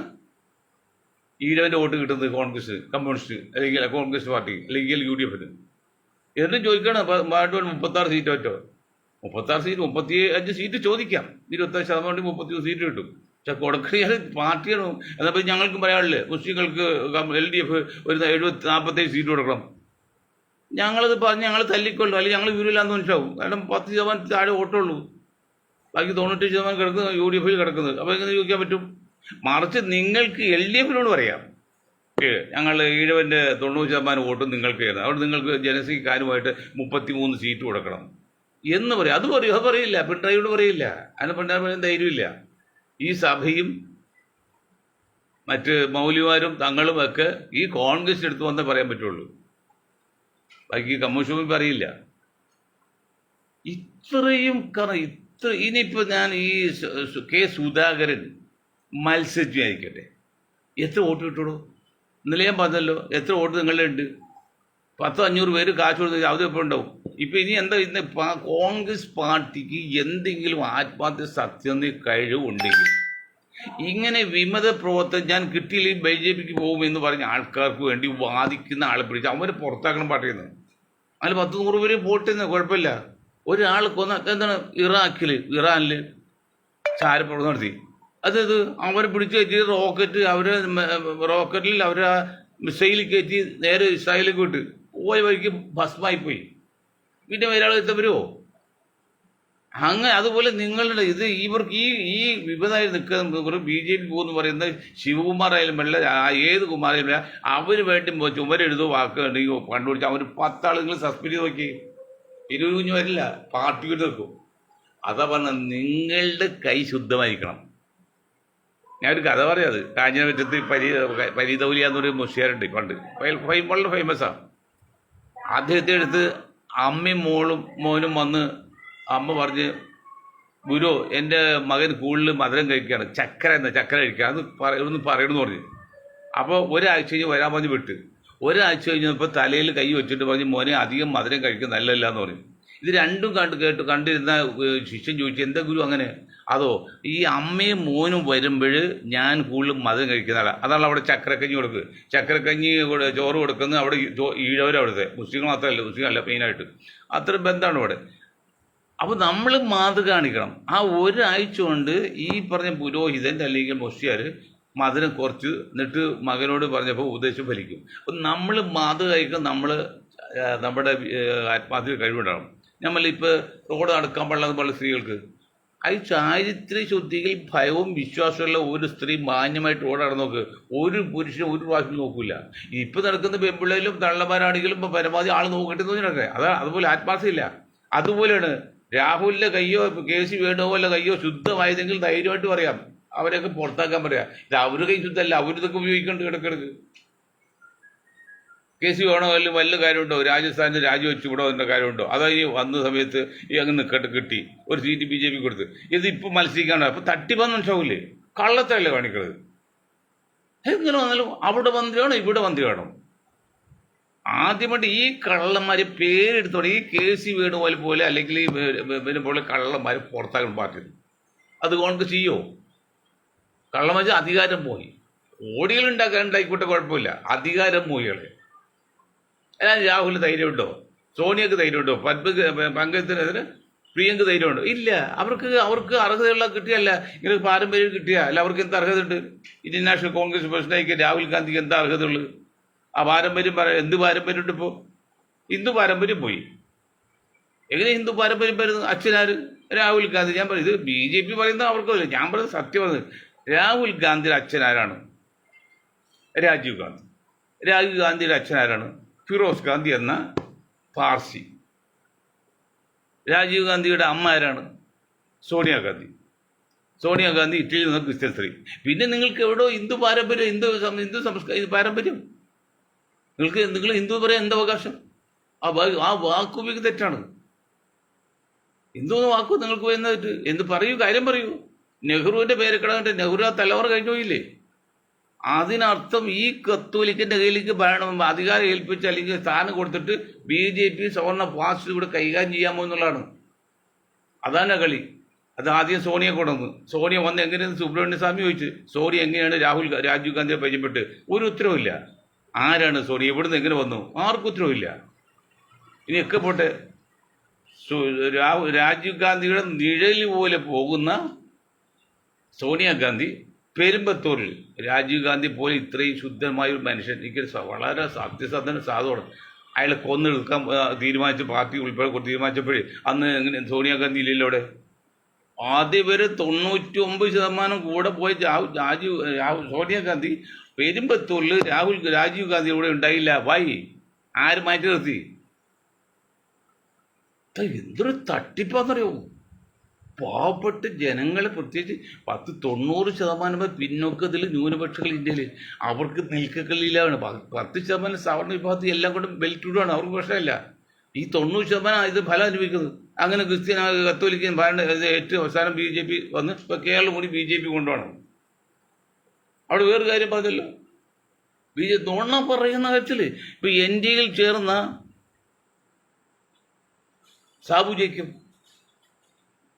ഈഴവൻ്റെ വോട്ട് കിട്ടുന്നത് കോൺഗ്രസ്, കമ്മ്യൂണിസ്റ്റ്, അല്ലെങ്കിൽ കോൺഗ്രസ് പാർട്ടി, അല്ലെങ്കിൽ UDFന്. എന്നിട്ടും ചോദിക്കണം 36 സീറ്റ് പറ്റോ? 36 സീറ്റ്, 35 സീറ്റ് ചോദിക്കാം. 25% 33 സീറ്റ് കിട്ടും. പക്ഷെ കൊടുക്കണ പാർട്ടിയാണ്. എന്നപ്പോൾ ഞങ്ങൾക്കും പറയാനില്ലേ, മുസ്ലിങ്ങൾക്ക് LDF ഒരു 47 സീറ്റ് കൊടുക്കണം. ഞങ്ങളത് പറഞ്ഞ് ഞങ്ങൾ തല്ലിക്കൊള്ളു, അല്ലെങ്കിൽ ഞങ്ങൾ വീരില്ലാന്ന് മനസ്സിലാവും. കാരണം 10% താഴെ വോട്ടുള്ളൂ, ബാക്കി 98% കിടക്കുന്നത് UDF കിടക്കുന്നത്. അപ്പോൾ എങ്ങനെ ചോദിക്കാൻ പറ്റും? മറിച്ച് നിങ്ങൾക്ക് LDFനോട് പറയാം, ഞങ്ങൾ ഈഴവൻ്റെ 90% വോട്ടും നിങ്ങൾക്ക് തരുന്നത്, അവിടെ നിങ്ങൾക്ക് ജനസംഖ്യക്കാരുമായിട്ട് 33 സീറ്റ് കൊടുക്കണം എന്ന് പറയാം. അത് പറയില്ല, പിണറായിയോട് പറയില്ല. അതിന് പിണറായി പറയാൻ ധൈര്യമില്ല. ഈ സഭയും മറ്റ് മൗലിമാരും തങ്ങളും ഒക്കെ ഈ കോൺഗ്രസ് എടുത്ത് വന്നേ പറയാൻ പറ്റുള്ളൂ, ബാക്കി കമ്മ്യൂണിസ്റ്റ് പറയില്ല. ഇത്രയും ഇനിയിപ്പോൾ ഞാൻ ഈ കെ സുധാകരൻ മത്സരിച്ചായിരിക്കട്ടെ, എത്ര വോട്ട് കിട്ടുള്ളൂ? ഇന്നലെ ഞാൻ പറഞ്ഞല്ലോ എത്ര വോട്ട് നിങ്ങളുടെ ഉണ്ട്. 100-500 പേര് കാശ് കൊടുത്ത് അത് എപ്പോൾ ഉണ്ടാവും. ഇപ്പം ഇനി എന്താ ഇന്ന് കോൺഗ്രസ് പാർട്ടിക്ക് എന്തെങ്കിലും ആത്മാർത്ഥ സത്യനിധി കഴിവുണ്ടെങ്കിൽ ഇങ്ങനെ വിമത പ്രവർത്തനം ഞാൻ കിട്ടിയില്ലെങ്കിൽ BJPക്ക് പോകുമെന്ന് പറഞ്ഞ ആൾക്കാർക്ക് വേണ്ടി വാദിക്കുന്ന ആളെ പിടിച്ച് അവരെ പുറത്താക്കണം പാർട്ടിയിൽ നിന്ന്. അതിൽ 10-100 പേര് വോട്ട് ചെയ്യുന്ന കുഴപ്പമില്ല. ഒരാൾ എന്താണ് ഇറാനിൽ ചാരപ്രവർത്തനം നടത്തി, അതായത് അവരെ പിടിച്ച് കയറ്റി റോക്കറ്റിൽ അവരെ മിസൈൽ കയറ്റി നേരെ ഇസ്രായേലിലേക്ക് വിട്ട് പോയ വഴിക്ക് ഭസ്മായി പോയി. പിന്നെ ഒരാൾ എത്താൻ വരുമോ? അങ്ങനെ അതുപോലെ നിങ്ങളുടെ ഇവർക്ക് ഈ വിപതായി നിൽക്കുന്ന BJP പോകുമെന്ന് പറയുന്നത് ശിവകുമാർ ആയാലും വേണ്ട, ഏത് കുമാരായാലും വേണ്ട, അവന് വേണ്ടി ചുമരെഴുതോ വാക്ക് ഉണ്ടെങ്കിൽ കണ്ടുപിടിച്ചാൽ അവർ 10 ആളുകൾ സസ്പെൻഡ് ചെയ്ത് നോക്കി 20 വരില്ല, പാർട്ടി വിട്ട് നിൽക്കും. അതാ പറഞ്ഞത്, നിങ്ങളുടെ കൈ ശുദ്ധമായിരിക്കണം. ഞാനൊരു കഥ പറയാത്. കാഞ്ഞിരമറ്റത്ത് പരീതൗലിയ എന്നൊരു മുഷിയാരുണ്ട് പണ്ട്, വളരെ ഫേമസാണ്. അദ്ദേഹത്തെ അടുത്ത് അമ്മയും മോനും വന്ന് അമ്മ പറഞ്ഞ്, ഗുരു എൻ്റെ മകൻ കൂടുതൽ മധുരം കഴിക്കുകയാണ്, ചക്കര കഴിക്കുക, അത് ഒന്ന് പറയണമെന്ന് പറഞ്ഞു. അപ്പോൾ ഒരാഴ്ച കഴിഞ്ഞ് വരാൻ പറഞ്ഞ് വിട്ട്. ഒരാഴ്ച കഴിഞ്ഞപ്പോൾ തലയിൽ കൈ വെച്ചിട്ട് പറഞ്ഞ്, മോനെ അധികം മധുരം കഴിക്കുന്നത് നല്ലതല്ല എന്ന് പറഞ്ഞു. ഇത് രണ്ടും കണ്ടിരുന്ന ശിഷ്യൻ ചോദിച്ചു, എന്താ ഗുരു അങ്ങനെ? അതോ ഈ അമ്മയും മോനും വരുമ്പോൾ ഞാൻ കൂടുതലും മധുരം കഴിക്കുന്ന ആളാണ്, അതാണ് അവിടെ ചക്കരക്കഞ്ഞി ചോറ് കൊടുക്കുന്നത്. അവിടെ ഈഴവരും അവിടുത്തെ മുസ്ലിങ്ങൾ മാത്രമല്ല, മുസ്ലിങ്ങളല്ല മെയിനായിട്ട്, അത്ര ബന്ധമാണ് അവിടെ. അപ്പോൾ നമ്മൾ മാതൃക കാണിക്കണം. ആ ഒരാഴ്ച കൊണ്ട് ഈ പറഞ്ഞ പുരോഹിതൻ അല്ലെങ്കിൽ മുസ്ലിയാർ മധുരം കുറച്ച് എന്നിട്ട് മകനോട് പറഞ്ഞപ്പോൾ ഉപദേശം ഫലിക്കും. അപ്പം നമ്മൾ മാതൃക കഴിക്കാൻ നമ്മുടെ ആത്മാർത്ഥ കഴിവുണ്ടാകണം. നമ്മളിപ്പോൾ റോഡ് നടക്കാൻ പാടില്ല സ്ത്രീകൾക്ക്, ചാരിത്ര ശുദ്ധിയിൽ ഭയവും വിശ്വാസമുള്ള ഒരു സ്ത്രീ മാന്യമായിട്ട് റോഡ് നടന്നു നോക്ക്, ഒരു പുരുഷനും ഒരു പ്രാവശ്യം നോക്കില്ല. ഇപ്പം നടക്കുന്ന പെൺപിള്ളയിലും തള്ളമാരാണെങ്കിലും പരമാവധി ആൾ നോക്കട്ടെ നടക്കേ, അതുപോലെ ആത്മാർത്ഥയില്ല. അതുപോലെയാണ് രാഹുലിൻ്റെ കയ്യോ KC വേണുപോലെ കയ്യോ ശുദ്ധമായതെങ്കിൽ ധൈര്യമായിട്ട് പറയാം, അവരെയൊക്കെ പുറത്താക്കാൻ പറയാം. ഇത് അവരുടെ കൈ ശുദ്ധമല്ല, അവരിതൊക്കെ ഉപയോഗിക്കേണ്ട കിടക്കിടക്ക്. KC വേണോ അല്ലെങ്കിൽ വല്ല കാര്യമുണ്ടോ? രാജസ്ഥാനിൽ രാജിവെച്ച് ഇവിടെ വന്ന കാര്യമുണ്ടോ? അതായത് വന്ന സമയത്ത് ഈ അങ്ങ് നിൽക്കട്ട് കിട്ടി ഒരു സീറ്റ് BJP കൊടുത്ത്, ഇതിപ്പോൾ മത്സരിക്കാണ്ട് അപ്പോൾ തട്ടിപ്പാന്ന് മനസ്സിലാവില്ലേ? കള്ളത്തല്ലേ കാണിക്കുന്നത്? എങ്ങനെ വന്നാലും അവിടെ മന്ത്രി വേണം, ഇവിടെ മന്ത്രി വേണം. ആദ്യമായിട്ട് ഈ കള്ളന്മാരെ പേരെടുത്തോടെ ഈ KC വേണുപോലെ അല്ലെങ്കിൽ പിന്നെ പോലെ കള്ളന്മാരെ പുറത്താക്കണം പാർട്ടി. അത് കോൺഗ്രസ് ചെയ്യോ? കള്ളന്മാർ അധികാരം പോയി, കോടികൾ ഉണ്ടാക്കാനുണ്ടായിക്കോട്ടെ, കുഴപ്പമില്ല, അധികാരം പോയികളെ. രാഹുൽ ധൈര്യമുണ്ടോ? സോണിയക്ക് ധൈര്യമുണ്ടോ? പങ്കജത്തിനെതിരെ പ്രിയങ്ക് ധൈര്യമുണ്ടോ? ഇല്ല. അവർക്ക് അർഹതയുള്ള കിട്ടിയല്ല, ഇങ്ങനെ പാരമ്പര്യം കിട്ടിയ അല്ല. അവർക്ക് എന്താ അർഹതയുണ്ട്? ഇന്ത്യൻ നാഷണൽ കോൺഗ്രസ് പ്രസിഡന്റായിരിക്കും രാഹുൽ ഗാന്ധിക്ക് എന്താ അർഹതയുള്ളത്? ആ പാരമ്പര്യം എന്ത് പാരമ്പര്യമുണ്ട്? ഇപ്പോൾ ഹിന്ദു പാരമ്പര്യം പോയി. എങ്ങനെ ഹിന്ദു പാരമ്പര്യം വരുന്നത്? അച്ഛനാര്? രാഹുൽ ഗാന്ധി. ഞാൻ പറയും, ഇത് BJP പറയുന്നത് അവർക്കല്ല, ഞാൻ പറയുന്നത് സത്യമാണ്. രാഹുൽ ഗാന്ധിയുടെ അച്ഛനാരാണ്? രാജീവ് ഗാന്ധി. രാജീവ് ഗാന്ധിയുടെ അച്ഛനാരാണ്? ഫിറോസ് ഗാന്ധി എന്ന പാർസി. രാജീവ് ഗാന്ധിയുടെ അമ്മ ആരാണ്? സോണിയാഗാന്ധി. സോണിയാഗാന്ധി ഇറ്റലിയിൽ നിന്ന് ക്രിസ്ത്യൻ സ്ത്രീ. പിന്നെ നിങ്ങൾക്ക് എവിടെയോ ഹിന്ദു പാരമ്പര്യം, ഹിന്ദു സംസ്കാരം പാരമ്പര്യം. നിങ്ങൾ ഹിന്ദു പറയാൻ എന്താ അവകാശം? ആ വാക്കുപയോഗം തെറ്റാണ്. ഹിന്ദു എന്ന വാക്കു നിങ്ങൾക്ക് വരുന്നത് എന്ത് പറയൂ, കാര്യം പറയൂ. നെഹ്റുവിൻ്റെ പേര് കിടന്നിട്ട് നെഹ്റു ആ തലവറ കഴിഞ്ഞു പോയില്ലേ? അതിനർത്ഥം ഈ കത്തോലിക്കൻ്റെ കയ്യിലേക്ക് അധികാരം ഏൽപ്പിച്ച് അല്ലെങ്കിൽ സ്ഥാനം കൊടുത്തിട്ട് BJP സവർണ ഫാസ്റ്റ് ഇവിടെ കൈകാര്യം ചെയ്യാമോ എന്നുള്ളതാണ്. അതാണ് കളി. അത് ആദ്യം സോണിയെ കൊണ്ടുവന്നു. സോണിയ വന്ന് എങ്ങനെയാണ് സുബ്രഹ്മണ്യ സ്വാമി ചോദിച്ചു, സോണിയ എങ്ങനെയാണ് രാജീവ് ഗാന്ധിയെ പരിചയപ്പെട്ട്? ഒരു ഉത്തരവില്ല. ആരാണ് സോണിയ? ഇവിടുന്ന് എങ്ങനെ വന്നു? ആർക്കും ഉത്തരവില്ല. ഇനിയൊക്കെ പോട്ടെ, രാജീവ് ഗാന്ധിയുടെ നിഴൽ പോലെ പോകുന്ന സോണിയാഗാന്ധി പെരുമ്പത്തൂരിൽ രാജീവ് ഗാന്ധി പോലെ ഇത്രയും ശുദ്ധമായ ഒരു മനുഷ്യൻ, എനിക്ക് വളരെ സത്യസന്ധന സാധുവാണ്. അയാളെ കൊന്നെടുക്കാൻ തീരുമാനിച്ച പാർട്ടി ഉൾപ്പെടെ തീരുമാനിച്ചപ്പോഴേ അന്ന് എങ്ങനെ സോണിയാഗാന്ധി ഇല്ലല്ലോ അവിടെ. ആദ്യം വരെ 99% കൂടെ പോയ സോണിയാഗാന്ധി പെരുമ്പത്തൂരിൽ രാജീവ് ഗാന്ധി ഇവിടെ ഉണ്ടായില്ല. വൈ? ആര് മാറ്റി നിർത്തി? എന്തൊരു തട്ടിപ്പാന്നറിയോ? പാവപ്പെട്ട ജനങ്ങളെ, പ്രത്യേകിച്ച് 90% പിന്നോക്കത്തിൽ ന്യൂനപക്ഷങ്ങൾ ഇന്ത്യയിൽ, അവർക്ക് നിൽക്കക്കളിയിലാണ്. 10% സവർണ വിഭാഗത്തിൽ എല്ലാം കൊണ്ടും ബെൽറ്റുമാണ്, അവർക്ക് പ്രശ്നമില്ല. ഈ 90% ഇത് ഫലം അനുഭവിക്കുന്നത്. അങ്ങനെ ക്രിസ്ത്യൻ കത്തോലിക്കൻ ഏറ്റവും അവസാനം BJP വന്ന് ഇപ്പോൾ കേരളം കൂടി BJP കൊണ്ടുപോകണം. അവിടെ വേറൊരു കാര്യം പറഞ്ഞല്ലോ, നുണ പറയുന്ന കാര്യത്തിൽ ഇപ്പൊ NDAയിൽ ചേർന്ന സാബു ജേക്കബ്,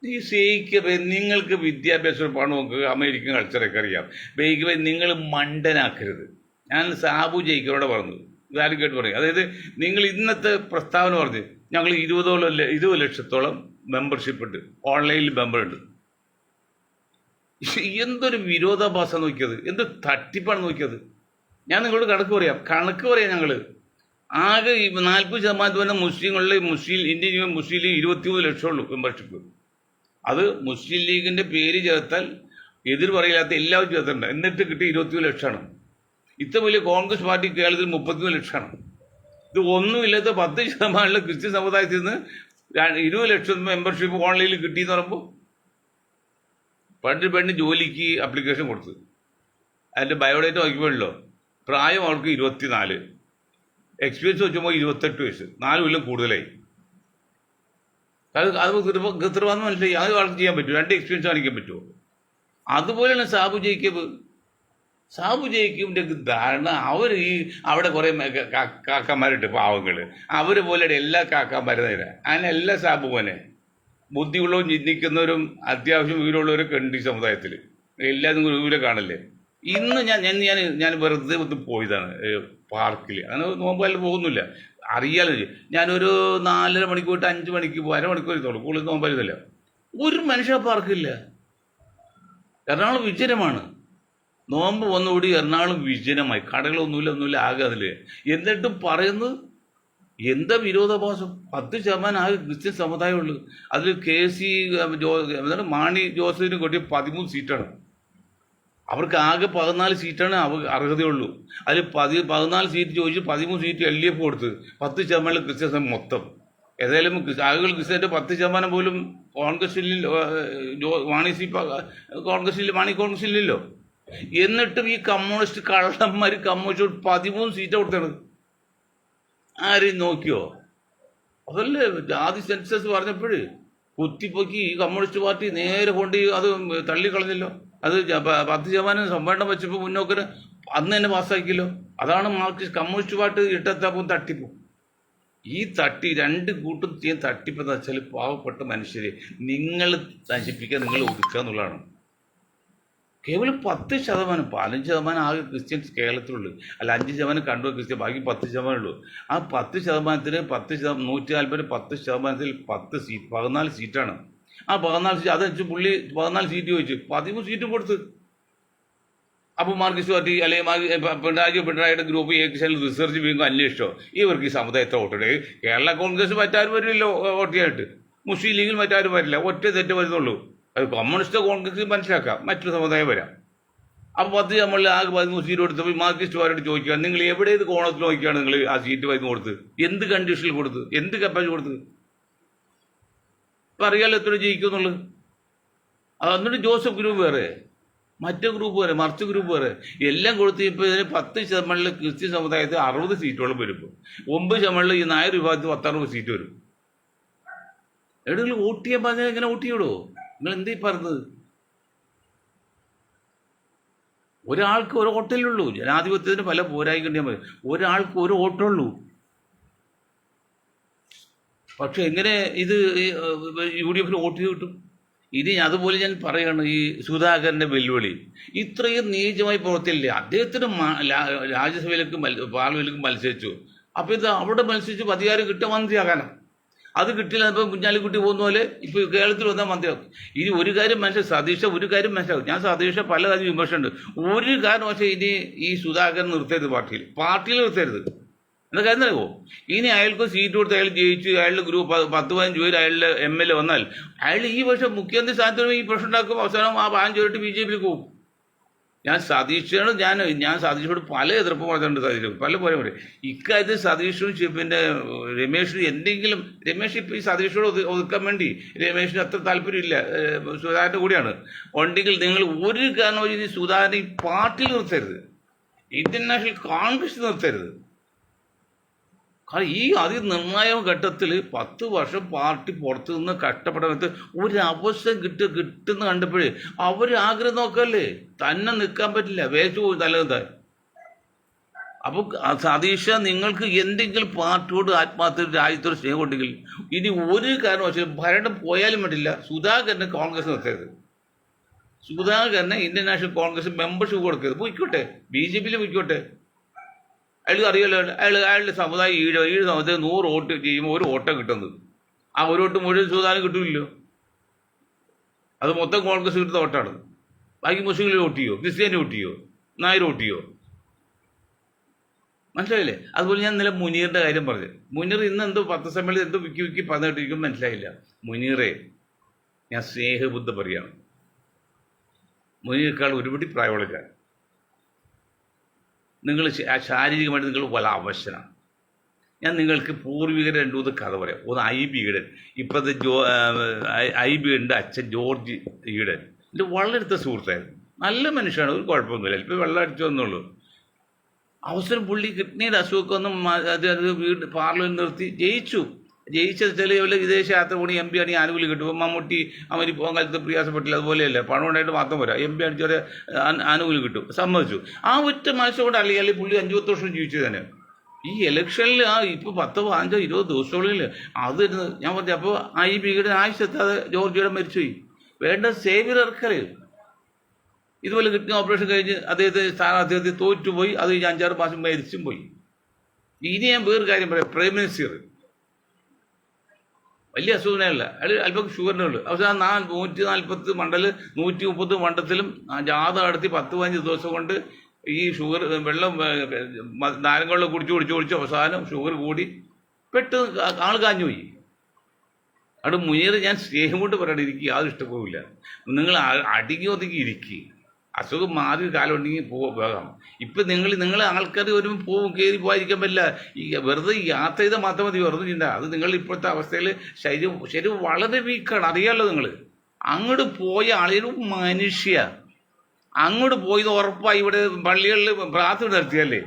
ഈ സേയിക്കബ്, നിങ്ങൾക്ക് വിദ്യാഭ്യാസം പണമൊക്കെ അമേരിക്കൻ കൾച്ചറൊക്കെ അറിയാം. ബേക്കബ്, നിങ്ങൾ മണ്ടനാക്കരുത്. ഞാൻ സാബു ജേക്കബിനോട് പറഞ്ഞു, കാലിക്കട്ട് പറയും. അതായത് നിങ്ങൾ ഇന്നത്തെ പ്രസ്താവന പറഞ്ഞ് ഞങ്ങൾ 20 ലക്ഷത്തോളം മെമ്പർഷിപ്പ് ഉണ്ട്, ഓൺലൈനിൽ മെമ്പറുണ്ട്. എന്തൊരു വിരോധാഭാസം നോക്കിയത്, എന്ത് തട്ടിപ്പാണ് നോക്കിയത്. ഞാൻ നിങ്ങളോട് കണക്ക് പറയാം. ഞങ്ങൾ ആകെ 40% മുസ്ലിങ്ങളിൽ ഇന്ത്യൻ മുസ്ലിം ലീഗ് 23 ലക്ഷമുള്ളൂ മെമ്പർഷിപ്പ്. അത് മുസ്ലിം ലീഗിൻ്റെ പേര് ചേർത്താൽ എതിർ പറയില്ലാത്ത എല്ലാവരും ചേർത്തിട്ടുണ്ട്. എന്നിട്ട് കിട്ടിയ 23 ലക്ഷമാണ്. ഇത്ര വലിയ കോൺഗ്രസ് പാർട്ടി കേരളത്തിൽ 33 ലക്ഷമാണ്. ഇത് ഒന്നുമില്ലാത്ത 10% ക്രിസ്ത്യൻ സമുദായത്തിൽ നിന്ന് 20 ലക്ഷം മെമ്പർഷിപ്പ് ഓൺലൈനിൽ കിട്ടിയെന്ന് പറയുമ്പോൾ പെണ്ണ് ജോലിക്ക് അപ്ലിക്കേഷൻ കൊടുത്തു. അതിൻ്റെ ബയോഡേറ്റ നോക്കിയപ്പോഴല്ലോ പ്രായം അവൾക്ക് 24, എക്സ്പീരിയൻസ് വെച്ചുമ്പോൾ 28 വയസ്സ്, 4 കൊല്ലം കൂടുതലായി. അത് കൃത്രിമം മനസ്സിലായി. അത് ആൾക്ക് ചെയ്യാൻ പറ്റുമോ? 2 എക്സ്പീരിയൻസ് കാണിക്കാൻ പറ്റുമോ? അതുപോലെയാണ് സാബു ജേക്കബിൻ്റെ ധാരണ. അവർ അവിടെ കുറേ കാക്കന്മാരുണ്ട്, പാവങ്ങൾ. അവർ പോലെ എല്ലാ കാക്കന്മാരും തരാം. അങ്ങനെ എല്ലാ സാബു പോലെ ബുദ്ധിയുള്ളവരും ചിന്തിക്കുന്നവരും അത്യാവശ്യം വിവരമുള്ളവരൊക്കെ ഉണ്ട് ഈ സമുദായത്തിൽ. എല്ലാതും വിവരം കാണല്ലേ. ഇന്ന് ഞാൻ വെറുതെ പോയതാണ് പാർക്കിൽ. അങ്ങനെ നോമ്പാലും പോകുന്നില്ല, അറിയാലോ. ഞാനൊരു 4:30 മണിക്ക് പോയിട്ട് 5 മണിക്ക് പോകും, അരമണിക്കൂർ ഇരുത്തോളൂ. കൂടുതൽ നോമ്പായിരുന്നില്ല. ഒരു മനുഷ്യ പാർക്കില്ല. എറണാകുളം വിജനമാണ്. നോമ്പ് വന്നുകൂടി എറണാകുളം വിജനമായി. കടകളൊന്നുമില്ല ആകെ അതിൽ. എന്നിട്ടും പറയുന്നത് എന്താ വിരോധാഭാസം? 10% ആകെ ക്രിസ്ത്യൻ സമുദായമുള്ളൂ. അതിൽ KC മാണി ജോസഫിന് കൊട്ടിയ 13 സീറ്റാണ്. അവർക്ക് ആകെ 14 സീറ്റാണ് അർഹതയുള്ളൂ. അതിൽ 14 സീറ്റ് ചോദിച്ച് 13 സീറ്റ് LDF കൊടുത്ത് 10% ക്രിസ്ത്യൻ മൊത്തം. ഏതായാലും ആളുകൾ ക്രിസ്ത്യൻ്റെ 10% പോലും കോൺഗ്രസില്ലല്ലോ. എന്നിട്ടും ഈ കമ്മ്യൂണിസ്റ്റ് കള്ളന്മാർ കമ്മ്യൂണിസ്റ്റ് 13 സീറ്റ് കൊടുത്തത്. ആരെയും നോക്കിയോ? അതല്ലേ ജാതി സെൻസസ് പറഞ്ഞപ്പോൾ കുത്തിപ്പൊക്കി ഈ കമ്മ്യൂണിസ്റ്റ് പാർട്ടി നേരെ കൊണ്ട് അത് തള്ളിക്കളഞ്ഞല്ലോ. അത് 10% സംവരണം വെച്ചപ്പോൾ മുന്നോക്കര് അന്ന് തന്നെ പാസ്സാക്കിയല്ലോ. അതാണ് കമ്മ്യൂണിസ്റ്റ് പാർട്ടി ഇട്ടെത്താപ്പോൾ തട്ടിപ്പോ. ഈ 2 കൂട്ടും ചെയ്യാൻ തട്ടിപ്പെന്ന് വെച്ചാൽ പാവപ്പെട്ട മനുഷ്യരെ നിങ്ങൾ നശിപ്പിക്കാൻ, നിങ്ങൾ ഒതുക്കുക എന്നുള്ളതാണ്. കേവലം 10%, 15% ആകെ ക്രിസ്ത്യൻസ് കേരളത്തിലുള്ളൂ. അല്ല 5% കണ്ടു ക്രിസ്ത്യൻ, ബാക്കി 10% ഉള്ളൂ. ആ 10%-ന് 140 10%-ൽ 14 സീറ്റാണ്. ആ 14 സീറ്റ് അത് പുള്ളി 14 സീറ്റ് ചോദിച്ചു, 13 സീറ്റും കൊടുത്ത്. അപ്പോൾ മാർക്സിസ്റ്റ് പാർട്ടി അല്ലെങ്കിൽ പിണറായിയുടെ ഗ്രൂപ്പ് ഏകദേശം റിസർച്ച് ചെയ്യുമ്പോൾ അന്വേഷിച്ചോ ഇവർക്ക് ഈ സമുദായത്തെ വോട്ടിടെ കേരള കോൺഗ്രസ് മറ്റാരും വരില്ലല്ലോ വോട്ട് ചെയ്യാനായിട്ട്, മുസ്ലിം ലീഗിൽ മറ്റാരും വരില്ല, ഒറ്റ തെറ്റ് വരുന്നുള്ളൂ. അത് കമ്മ്യൂണിസ്റ്റ് കോൺഗ്രസ് മനസ്സിലാക്കാം, മറ്റൊരു സമുദായം വരാം. അപ്പോൾ 10 നമ്മളിൽ ആകെ 13 സീറ്റ് കൊടുത്തപ്പോൾ മാർക്സിസ്റ്റ് പാർട്ടി ചോദിക്കുക, നിങ്ങൾ എവിടെ ഏത് കോണത്തിൽ നോക്കിയാണ് നിങ്ങൾ ആ സീറ്റ് വരുന്ന കൊടുത്ത്, എന്ത് കണ്ടീഷനിൽ കൊടുത്ത്, എന്ത് കപ്പാസിറ്റി കൊടുത്ത്? ഇപ്പം അറിയാലോ എത്ര ജയിക്കുന്നുള്ളത്. അത് എന്നിട്ട് ജോസഫ് ഗ്രൂപ്പ് വേറെ, മറ്റേ ഗ്രൂപ്പ് വേറെ, മറിച്ച് ഗ്രൂപ്പ് വേറെ, എല്ലാം കൊടുത്ത് ഇപ്പോൾ ഇതിന് 10% ക്രിസ്ത്യൻ സമുദായത്തിൽ 60 സീറ്റോളം വരും. ഇപ്പോൾ 9% ഈ നായർ വിഭാഗത്തിൽ 60 സീറ്റ് വരും. എവിടെ നിങ്ങൾ വോട്ട് ചെയ്യാൻ പറഞ്ഞാൽ എങ്ങനെ വോട്ട് ചെയ്യടോ? നിങ്ങൾ എന്തീ പറഞ്ഞത്? ഒരാൾക്ക് ഒരു വോട്ടല്ലുള്ളൂ. ജനാധിപത്യത്തിന് പല പോരായിക്കൊണ്ടേ മതി. ഒരാൾക്ക് ഒരു വോട്ടുള്ളൂ. പക്ഷെ എങ്ങനെ ഇത് UDF വോട്ട് കിട്ടും? ഇനി അതുപോലെ ഞാൻ പറയുകയാണ്, ഈ സുധാകരൻ്റെ വെല്ലുവിളി ഇത്രയും നീചമായി പ്രവർത്തിയില്ലേ? അദ്ദേഹത്തിന് രാജ്യസഭയിലേക്ക് പാർലമെന്റിലേക്ക് മത്സരിച്ചു. അപ്പോൾ ഇത് അവിടെ മത്സരിച്ച് അധികാരം കിട്ടിയ മന്ത്രിയാകാനാണ്. അത് കിട്ടില്ല. ഇപ്പോൾ കുഞ്ഞാലിക്കുട്ടി പോകുന്ന പോലെ ഇപ്പോൾ കേരളത്തിൽ വന്നാൽ മന്ത്രിയാകും. ഇനി ഒരു കാര്യം ഒരു കാര്യം മനസ്സിലാക്കും. ഞാൻ സതീഷ പല കാര്യം വിമർശനമുണ്ട്. ഒരു കാരണവശാൽ ഇനി ഈ സുധാകരൻ നിർത്തരുത്, പാർട്ടിയിൽ നിർത്തരുത്. എന്താ കാര്യം അറിയുമോ? ഇനി അയാൾക്ക് സീറ്റ് കൊടുത്ത് അയാൾ ജയിച്ചു, അയാളുടെ ഗ്രൂപ്പ് 10-15 പേര് അയാളുടെ MLA വന്നാൽ അയാൾ ഈ വർഷം മുഖ്യമന്ത്രി സ്ഥാനത്തിന് ഈ പ്രശ്നം ഉണ്ടാക്കും. അവസാനം ആ 15 പേരിട്ട് BJPയിൽ പോകും. ഞാൻ സതീഷിനോട് പല എതിർപ്പ് പറഞ്ഞിട്ടുണ്ട്. സതീഷ് പല പോലെ പറയും. ഇക്കാര്യത്തിൽ സതീഷും പിന്നെ രമേഷിനും എന്തെങ്കിലും, രമേഷ് ഇപ്പോൾ ഈ സതീഷിനോട് ഒതുക്കാൻ വേണ്ടി രമേഷിന് അത്ര താല്പര്യമില്ല, സുധാകരൻ്റെ കൂടിയാണ് ഉണ്ടെങ്കിൽ നിങ്ങൾ ഒരു കാരണവശാലും സുധാകരൻ ഈ പാർട്ടിയിൽ നിർത്തരുത്, ഇന്ത്യൻ നാഷണൽ കോൺഗ്രസ് നിർത്തരുത്. കാരണം ഈ അതിനിർണായക ഘട്ടത്തിൽ 10 വർഷം പാർട്ടി പുറത്തു നിന്ന് കഷ്ടപ്പെടുന്നത് ഒരു അവസരം കിട്ടുന്ന കണ്ടപ്പോഴേ അവർ ആഗ്രഹം നോക്കല്ലേ, തന്നെ നിൽക്കാൻ പറ്റില്ല, വേസ്റ്റ് പോയി നല്ലതായി. അപ്പോൾ സതീഷ, നിങ്ങൾക്ക് എന്തെങ്കിലും പാർട്ടിയോട് ആത്മാർത്ഥ രാജ്യത്തോട് സ്നേഹം ഉണ്ടെങ്കിൽ ഇനി ഒരു കാരണവശാലും ഭരണം പോയാലും വേണ്ടില്ല സുധാകരന് കോൺഗ്രസ് നിർത്തരുത്. സുധാകരന് ഇന്ത്യൻ നാഷണൽ കോൺഗ്രസ് മെമ്പർഷിപ്പ് കൊടുക്കരുത്. പോയിക്കോട്ടെ, BJPയിൽ പോയിക്കോട്ടെ. അയാൾക്ക് അറിയാലോ, അയാളുടെ സമുദായം ഈഴ സമുദായം 100 വോട്ട് ചെയ്യുമ്പോൾ 1 വോട്ടേ കിട്ടുന്നത്. ആ 1 വോട്ട് മുഴുവൻ സുധാകരൻ കിട്ടില്ലല്ലോ. അത് മൊത്തം കോൺഗ്രസ് കിട്ടുന്ന വോട്ടാണ്. ബാക്കി മുസ്ലിങ്ങൾ വോട്ട് ചെയ്യോ, ക്രിസ്ത്യാനി വോട്ട് ചെയ്യോ, നായർ വോട്ട് ചെയ്യോ? മനസ്സിലായില്ലേ? അതുപോലെ ഞാൻ ഇന്നലെ മുനീറിൻ്റെ കാര്യം പറഞ്ഞു. മുനീർ ഇന്ന് എന്തോ പത്രസമ്മേളനത്തിൽ എന്തോ വിക്കി പറഞ്ഞിട്ടിരിക്കും, മനസ്സിലായില്ല. മുനീറെ, ഞാൻ സ്നേഹബുദ്ധ പറയാണ്, മുനീറിനേക്കാൾ ഒരുപടി പ്രായമുള്ള നിങ്ങൾ ശാരീരികമായിട്ട് നിങ്ങൾ പല അവശനാണ്. ഞാൻ നിങ്ങൾക്ക് പൂർവികരുടെ 2-3 കഥ പറയാം. ഒന്ന് IB ഈഡൻ, ഇപ്പോഴത്തെ IB ഈഡൻ്റെ അച്ഛൻ ജോർജ് ഈഡൻ എൻ്റെ വളരെ അടുത്ത സുഹൃത്തായിരുന്നു. നല്ല മനുഷ്യനാണ്, ഒരു കുഴപ്പമൊന്നുമില്ല. ഇപ്പോൾ വെള്ളം അടിച്ചു വന്നുള്ളൂ. അവസരം പുള്ളി കിഡ്നിയുടെ അസുഖമൊന്നും അത് പാർലമെന്റ് നിർത്തി ജയിച്ചെന്ന് വല്ല വിദേശ യാത്ര പോണി MP ആണെങ്കിൽ ആനുകൂല്യം കിട്ടും. മമ്മൂട്ടി അമരി പോകാൻ കാലത്ത് പ്രയാസപ്പെട്ടില്ല, അതുപോലെയല്ല, പണം ഉണ്ടായിട്ട് മാത്രം പോരാ, MP അടിച്ചൊരു ആനുകൂല്യം കിട്ടും, സമ്മതിച്ചു. ആ ഒറ്റ മത്സരം കൊണ്ട് അല്ലെങ്കിൽ പുള്ളി 5-10 വർഷം ജീവിച്ചു തന്നെ. ഈ ഇലക്ഷനിൽ ഇപ്പോൾ 10, 15, 20 ദിവസങ്ങളിൽ അത് ഞാൻ പറഞ്ഞു. അപ്പോൾ IB ആഴ്ചത്താതെ ജോർജിയുടെ മരിച്ചുപോയി. വേണ്ട സേവിയർ ഇറക്കല്. ഇതുപോലെ കിഡ്നി ഓപ്പറേഷൻ കഴിഞ്ഞ് അദ്ദേഹത്തെ തോറ്റുപോയി. അത് 5-6 മാസം മരിച്ചും പോയി. ഇനി ഞാൻ വേറൊരു കാര്യം പറയാം. പ്രൈം മിനിസ്റ്റർ വലിയ അസുഖനല്ല, അല്പം ഷുഗറിനേ ഉള്ളൂ. അവസാനം 140 മണ്ഡലം 130 മണ്ഡലത്തിലും ജാഥ നടത്തി 10-15 ദിവസം കൊണ്ട് ഈ ഷുഗർ വെള്ളം നാരങ്ങളും കുടിച്ച് അവസാനം ഷുഗർ കൂടി പെട്ടെന്ന് ആൾ കാഞ്ഞുപോയി. അവിടെ മുനീർ, ഞാൻ സ്നേഹം കൊണ്ട് പറയണം, എനിക്ക് യാതൊരു ഇഷ്ടപ്പെടില്ല. നിങ്ങൾ ഒതുങ്ങി ഇരിക്കുക. അസുഖം മാറി കാലം ഉണ്ടെങ്കിൽ പോകാം. ഇപ്പം നിങ്ങൾ ആൾക്കാർ വരുമ്പോൾ പോവും, കയറി പോകാതിരിക്കാൻ പറ്റില്ല. ഈ വെറുതെ യാത്ര ചെയ്താൽ മാത്രം മതി, വെറുതെ ചിന്ത. അത് നിങ്ങൾ ഇപ്പോഴത്തെ അവസ്ഥയിൽ ശരീരം വളരെ വീക്കാണ്, അറിയാമല്ലോ. നിങ്ങൾ അങ്ങോട്ട് പോയ ആളുകൾ മനുഷ്യ അങ്ങോട്ട് പോയത് ഉറപ്പായി. ഇവിടെ പള്ളികളിൽ പ്രാർത്ഥന നടത്തിയല്ലേ,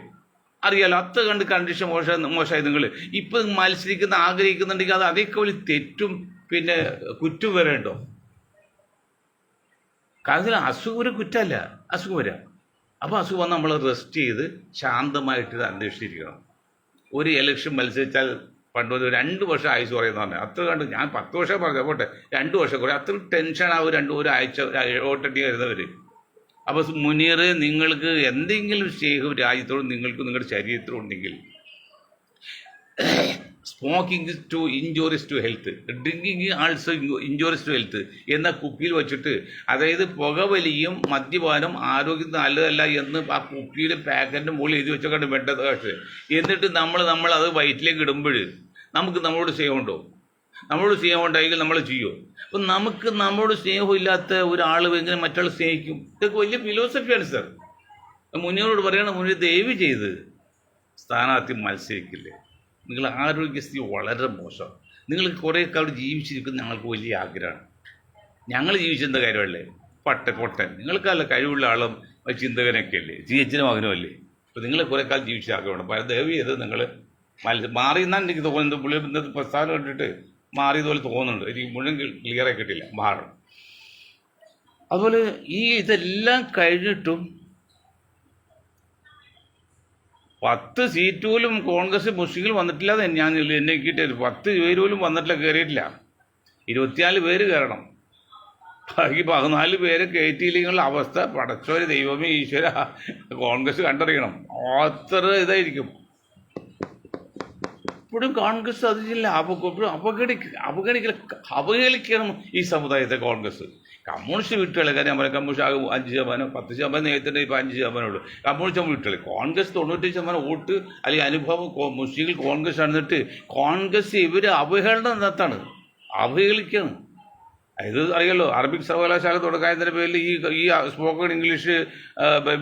അറിയാലോ. അത്ര കണ്ട് കണ്ടീഷൻ മോശമായി. നിങ്ങൾ ഇപ്പം മത്സരിക്കുന്ന ആഗ്രഹിക്കുന്നുണ്ടെങ്കിൽ അത് അതേക്കെ വലിയ തെറ്റും പിന്നെ കുറ്റം വരേണ്ടോ? കാരണം അസുഖം ഒരു കുറ്റമല്ല, അസുഖം വരാം. അപ്പോൾ അസുഖം വന്ന് നമ്മൾ റെസ്റ്റ് ചെയ്ത് ശാന്തമായിട്ട് അന്വേഷിച്ചിരിക്കണം. ഒരു ഇലക്ഷൻ മത്സരിച്ചാൽ പണ്ട് 2 വർഷം ആയുസ് കുറയുന്ന പറഞ്ഞാൽ അത്ര കണ്ട്, ഞാൻ 10 വർഷം പറഞ്ഞ പോട്ടെ, 2 വർഷം കുറയും. അത്ര ടെൻഷൻ ആവും. ഒരാഴ്ച വോട്ടടി വരുന്നവർ. അപ്പോൾ മുനീർ, നിങ്ങൾക്ക് എന്തെങ്കിലും സ്നേഹം രാജ്യത്തോട് നിങ്ങൾക്ക് നിങ്ങളുടെ ശരീരത്തിലുണ്ടെങ്കിൽ, smoking is too injurious to health, drinking also injurious to health എന്ന കുപ്പിയിൽ വെച്ചിട്ട്, അതായത് പുകവലിയും മദ്യപാനം ആരോഗ്യത്തിന് നല്ലതല്ല എന്ന് ആ കുപ്പിയുടെ പാക്കറ്റിൻ്റെ മുകളിൽ എഴുതി വെച്ചൊക്കെ വേണ്ടത്. പക്ഷേ എന്നിട്ട് നമ്മൾ അത് വയറ്റിലേക്ക് ഇടുമ്പോൾ നമുക്ക് നമ്മളോട് സ്നേഹമുണ്ടോ? നമ്മളോട് സ്നേഹം ഉണ്ടായെങ്കിൽ നമ്മൾ ചെയ്യുമോ? അപ്പം നമുക്ക് നമ്മളോട് സ്നേഹമില്ലാത്ത ഒരാൾ എങ്ങനെ മറ്റാൾ സ്നേഹിക്കും? ഇതൊക്കെ വലിയ ഫിലോസഫിയാണ് സർ. മുന്നോട് പറയണം, മുന്നിൽ ദയവ് ചെയ്ത് സ്ഥാനാർത്ഥി മത്സരിക്കില്ലേ. നിങ്ങൾ ആരോഗ്യസ്ഥിതി വളരെ മോശം. നിങ്ങൾ കുറേ കാലം ജീവിച്ചിരിക്കുന്ന ഞങ്ങൾക്ക് വലിയ ആഗ്രഹമാണ്. ഞങ്ങൾ ജീവിച്ചെന്ത കാര്യമല്ലേ? പൊട്ടൻ നിങ്ങൾക്കല്ല കഴിവുള്ള ആളും ചിന്തകനൊക്കെ അല്ലേ, CH മകനുമല്ലേ. അപ്പോൾ നിങ്ങൾ കുറേ കാലം ജീവിച്ച ആഗ്രഹമാണ്. അപ്പോൾ ദയവ് ചെയ്ത് നിങ്ങൾ മാറി എന്നാണ് എനിക്ക് തോന്നുന്നത്. പുള്ളി ഇന്നത്തെ പ്രസ്ഥാനം കണ്ടിട്ട് മാറിയതുപോലെ തോന്നുന്നുണ്ട്. എനിക്ക് മുഴുവൻ ക്ലിയറായി കിട്ടില്ല. മാറണം. അതുപോലെ ഇതെല്ലാം കഴിഞ്ഞിട്ടും 10 സീറ്റ് പോലും കോൺഗ്രസ് മുസ്ലിങ്ങൾ വന്നിട്ടില്ല. ഞാൻ എന്നെ കിട്ടിയത് 10 പേര് പോലും വന്നിട്ടില്ല, കയറിയിട്ടില്ല. 24 പേര് കയറണം. ബാക്കി 14 പേരെ കയറ്റിയില്ലെങ്കിൽ അവസ്ഥ പടച്ചോര് ദൈവമേ ഈശ്വര കോൺഗ്രസ് കണ്ടറിയണം. അത്ര ഇതായിരിക്കും. ഇപ്പോഴും കോൺഗ്രസ് അതില്ല. അവഹേളിക്കണം ഈ സമുദായത്തെ കോൺഗ്രസ്. കമ്മ്യൂണിസ്റ്റ് വീട്ടുകളെ കാര്യം പറയാം. കമ്മ്യൂണിസ്റ്റ് ആകും 5%, 10% നേരത്തെ ഇപ്പോൾ 5% ഉള്ളൂ കമ്മ്യൂണിസ്റ്റ് വീട്ടുകൾ. കോൺഗ്രസ് 95% വോട്ട് അല്ലെങ്കിൽ അനുഭവം മുസ്ലിങ്ങൾ കോൺഗ്രസ് ആണെന്നിട്ട് കോൺഗ്രസ് ഇവർ അവഹേളനം നടത്താണ്, അവഹേളിക്കാണ്. ഇത് അറിയാലോ, അറബിക് സർവകലാശാല തുടങ്ങായതിൻ്റെ പേരിൽ ഈ സ്പോക്കൺ ഇംഗ്ലീഷ്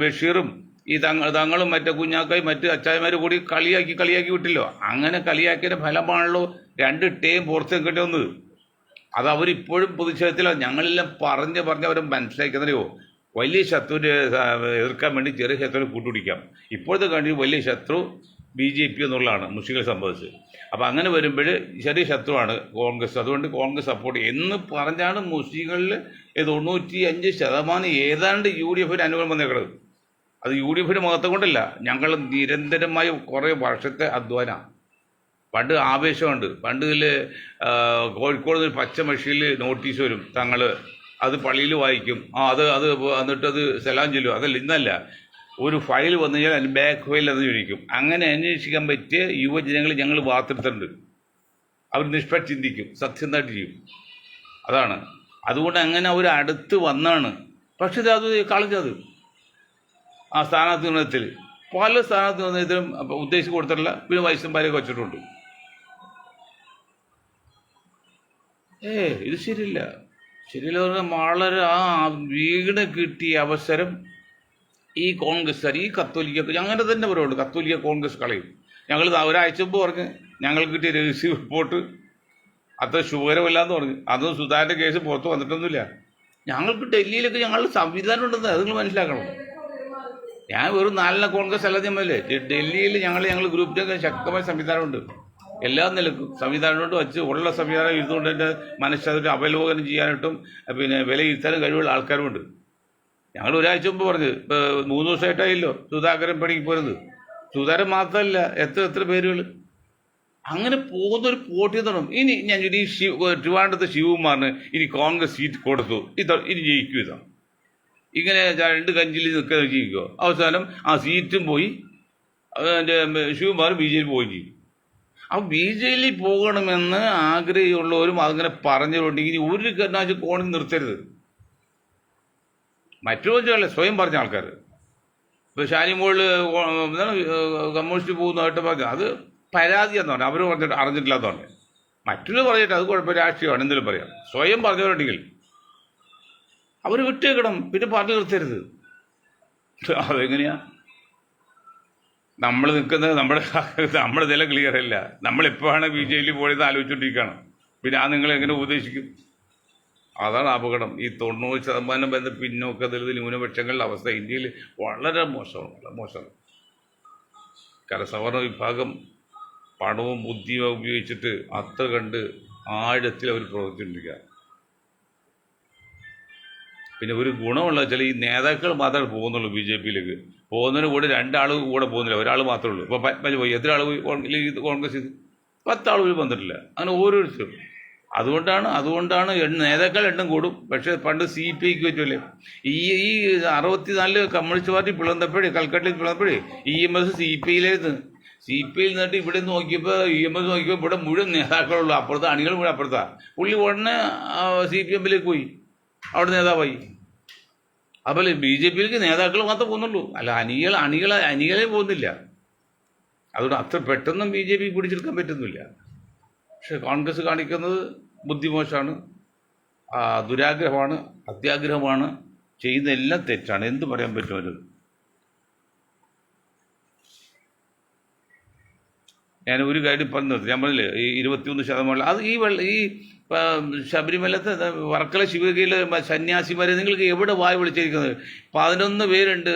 ബഷീറും ഈ തങ്ങളും മറ്റേ കുഞ്ഞാക്കായി മറ്റ് അച്ചായമാർ കൂടി കളിയാക്കി വിട്ടില്ലോ. അങ്ങനെ കളിയാക്കിയതിൻ്റെ ഫലമാണല്ലോ 2 ടേം പുറത്തേക്കേണ്ടി വന്നത്. അത് അവരിപ്പോഴും പൊതുക്ഷേത്രത്തിലാണ്. ഞങ്ങളെല്ലാം പറഞ്ഞ് അവർ മനസ്സിലാക്കുന്നതയോ വലിയ ശത്രുവിനെ എതിർക്കാൻ വേണ്ടി ചെറിയ ശത്രുവിനെ കൂട്ടുപിടിക്കാം. ഇപ്പോഴത്തെ കണ്ടി വലിയ ശത്രു BJP എന്നുള്ളതാണ് മുസ്ലിങ്ങളെ സംബന്ധിച്ച്. അപ്പോൾ അങ്ങനെ വരുമ്പോൾ ചെറിയ ശത്രുവാണ് കോൺഗ്രസ്. അതുകൊണ്ട് കോൺഗ്രസ് സപ്പോർട്ട് എന്ന് പറഞ്ഞാണ് മുസ്ലിങ്ങളിൽ 95% ഏതാണ്ട് UDF അനുകൂലം വന്നേക്കുന്നത്. അത് UDF മഹത്വം കൊണ്ടല്ല, ഞങ്ങൾ നിരന്തരമായ കുറേ വർഷത്തെ അധ്വാനം. പണ്ട് ആവേശമുണ്ട്. പണ്ട് കോഴിക്കോട് പച്ചമഷിയിൽ നോട്ടീസ് വരും, തങ്ങൾ അത് പള്ളിയിൽ വായിക്കും, എന്നിട്ടത് സലാം ചൊല്ലും. അതല്ല, ഇന്നല്ല. ഒരു ഫയൽ വന്നു കഴിഞ്ഞാൽ അതിന് ബാക്ക് ഫയൽ അത് ചോദിക്കും. അങ്ങനെ അന്വേഷിക്കാൻ പറ്റിയ യുവജനങ്ങൾ ഞങ്ങൾ വാർത്തെടുത്തിട്ടുണ്ട്. അവർ നിഷ്പക്ഷ ചിന്തിക്കും, സത്യസന്ധമായിട്ട് ചെയ്യും. അതാണ്. അതുകൊണ്ട് അങ്ങനെ അവർ അടുത്ത് വന്നാണ്. പക്ഷെ അത് കളഞ്ഞത് ആ സ്ഥാനാർത്ഥി നിർണയത്തിൽ പല സ്ഥാനാർത്ഥി നിർണയത്തിലും ഉദ്ദേശിച്ച് കൊടുത്തിട്ടില്ല. പിന്നെ വയസ്സന്മാരെയൊക്കെ വെച്ചിട്ടുണ്ട്. ഇത് ശരിയില്ല. പറഞ്ഞാൽ വളരെ വീണ് കിട്ടിയ അവസരം ഈ കോൺഗ്രസ്സുകാർ, ഈ കത്തോലിക്ക അങ്ങനെ തന്നെ പറയുള്ളൂ. കത്തോലിക്ക കോൺഗ്രസ് കളയും. ഞങ്ങൾ ഒരാഴ്ച മുമ്പ് പറഞ്ഞ് ഞങ്ങൾക്ക് കിട്ടിയ രഹസ്യ റിപ്പോർട്ട് അത്ര ശുഭകരമല്ലാന്ന് പറഞ്ഞു. അതും സുധാകരൻ്റെ കേസ് പുറത്ത് വന്നിട്ടൊന്നുമില്ല. ഞങ്ങൾക്ക് ഡൽഹിയിലൊക്കെ ഞങ്ങളുടെ സംവിധാനം ഉണ്ടെന്ന് അത് നിങ്ങൾ മനസ്സിലാക്കണം. ഞാൻ വെറും 4 കോൺഗ്രസ് അല്ല ഞമ്മല്ലേ. ഡൽഹിയിൽ ഞങ്ങൾ ഗ്രൂപ്പിലൊക്കെ ശക്തമായ സംവിധാനമുണ്ട്. എല്ലാ നിലക്കും സംവിധാനത്തോട്ട് വെച്ച് ഉള്ള സംവിധാനം ഇരുന്നുകൊണ്ട് തന്നെ മനഃശാസ്ത്രത്തെ അവലോകനം ചെയ്യാനായിട്ടും പിന്നെ വിലയിരുത്താനും കഴിവുള്ള ആൾക്കാരുമുണ്ട്. ഞങ്ങൾ ഒരാഴ്ച മുമ്പ് പറഞ്ഞ് ഇപ്പോൾ 3 ദിവസമായിട്ടായില്ലോ സുധാകരൻ പണിക്ക് പോരുന്നത്. സുധാകരൻ മാത്രമല്ല, എത്ര പേരുകൾ അങ്ങനെ പോകുന്നൊരു പോട്ടി തുടങ്ങും. ഇനി ഞാൻ ഈ ട്രിവാൻഡ്രത്തെ ശിവകുമാറിന് ഇനി കോൺഗ്രസ് സീറ്റ് കൊടുത്തു, ഇനി ജയിക്കും. ഇതാണ് ഇങ്ങനെ 2 കഞ്ചിൽ നിൽക്കാൻ ജീവിക്കുമോ? അവസാനം ആ സീറ്റും പോയി, ശിവകുമാർ BJP പോവുകയും ചെയ്യും. അപ്പോൾ BJP പോകണമെന്ന് ആഗ്രഹമുള്ളവരും അങ്ങനെ പറഞ്ഞുകൊണ്ടെങ്കിൽ ഇനി ഒരു കാരണവശാലും കോണിൽ നിർത്തരുത്. മറ്റൊരു സ്വയം പറഞ്ഞ ആൾക്കാർ ഇപ്പോൾ ഷാനിമോൾ കമ്മ്യൂണിസ്റ്റ് പോകുന്നതായിട്ട് പറഞ്ഞു, അത് പരാതിയാന്ന് പറഞ്ഞു. അവർ പറഞ്ഞിട്ട് അറിഞ്ഞിട്ടില്ലാന്ന് പറഞ്ഞു. മറ്റുള്ള പറഞ്ഞിട്ട് അത് കുഴപ്പമില്ല, രാഷ്ട്രീയമാണ് എന്തെങ്കിലും പറയാം. സ്വയം പറഞ്ഞവരുണ്ടെങ്കിൽ അവർ വിട്ടേക്കണം, പിന്നെ പറഞ്ഞു നിർത്തരുത്. അതെങ്ങനെയാ നമ്മൾ നിൽക്കുന്നത്? നമ്മുടെ നില ക്ലിയർ അല്ല. നമ്മളെപ്പോഴാണ് BJP പോയത് ആലോചിച്ചുകൊണ്ടിരിക്കുകയാണ്. പിന്നെ നിങ്ങൾ എങ്ങനെ ഉപദേശിക്കും? അതാണ് അപകടം. ഈ 90% ബന്ധ പിന്നോക്ക ദളിത് ന്യൂനപക്ഷങ്ങളുടെ അവസ്ഥ ഇന്ത്യയിൽ വളരെ മോശമാണ്. കരസവർണ വിഭാഗം പണവും ബുദ്ധിയും ഉപയോഗിച്ചിട്ട് അത്ര കണ്ട് ആഴത്തിൽ അവർ പ്രവർത്തിച്ചുകൊണ്ടിരിക്കുക. പിന്നെ ഒരു ഗുണമുള്ള വെച്ചാൽ ഈ നേതാക്കൾ മാത്രമേ പോകുന്നുള്ളൂ. BJPയിലേക്ക് പോകുന്നതിന് കൂടെ 2 ആൾ കൂടെ പോകുന്നില്ല, ഒരാൾ മാത്രമേ ഉള്ളൂ. ഇപ്പോൾ പത്മജ് പോയി, എത്ര ആൾ പോയി കോൺഗ്രസ് ചെയ്ത്? 10 ആൾ പോയി വന്നിട്ടില്ല. അങ്ങനെ ഓരോരുത്തരും അതുകൊണ്ടാണ് നേതാക്കൾ എണ്ണം കൂടും. പക്ഷെ പണ്ട് CPIക്ക് പറ്റൂലേ. ഈ ഈ 64 കമ്മ്യൂണിസ്റ്റ് പാർട്ടി പിളർന്നപ്പോഴേ, കൽക്കട്ടയിൽ പിളർന്നപ്പോഴേ EMS CPIയിലായിരുന്നു. CPIയിൽ നിന്നിട്ട് ഇവിടെ നോക്കിയപ്പോൾ EMS നോക്കിയപ്പോൾ ഇവിടെ മുഴുവൻ നേതാക്കളുള്ളൂ. അപ്പുറത്തെ അണികൾ മുഴുവൻ അപ്പുറത്താ. പുള്ളി ഉടനെ CPM-ലേക്ക് പോയി, അവിടെ നേതാവായി. അപ്പോൾ BJPയിലേക്ക് നേതാക്കൾ മാത്രമേ പോകുന്നുള്ളൂ, അല്ല അണികളെ പോകുന്നില്ല. അതുകൊണ്ട് അത്ര പെട്ടെന്നും BJP പിടിച്ചെടുക്കാൻ പറ്റുന്നില്ല. പക്ഷെ കോൺഗ്രസ് കാണിക്കുന്നത് ബുദ്ധിമോശമാണ്, ദുരാഗ്രഹമാണ്, അത്യാഗ്രഹമാണ്, ചെയ്യുന്നതെല്ലാം തെറ്റാണ്. എന്ത് പറയാൻ പറ്റുമത്? ഞാൻ ഒരു കാര്യം പറഞ്ഞു, ഞാൻ പറഞ്ഞില്ലേ ഈ 21% അത് ഈ ശബരിമലത്തെ വർക്കല ശിവഗിരിയിലെ സന്യാസിമാരെ നിങ്ങൾക്ക് എവിടെ വായ വിളിച്ചിരിക്കുന്നത്? 11 പേരുണ്ട്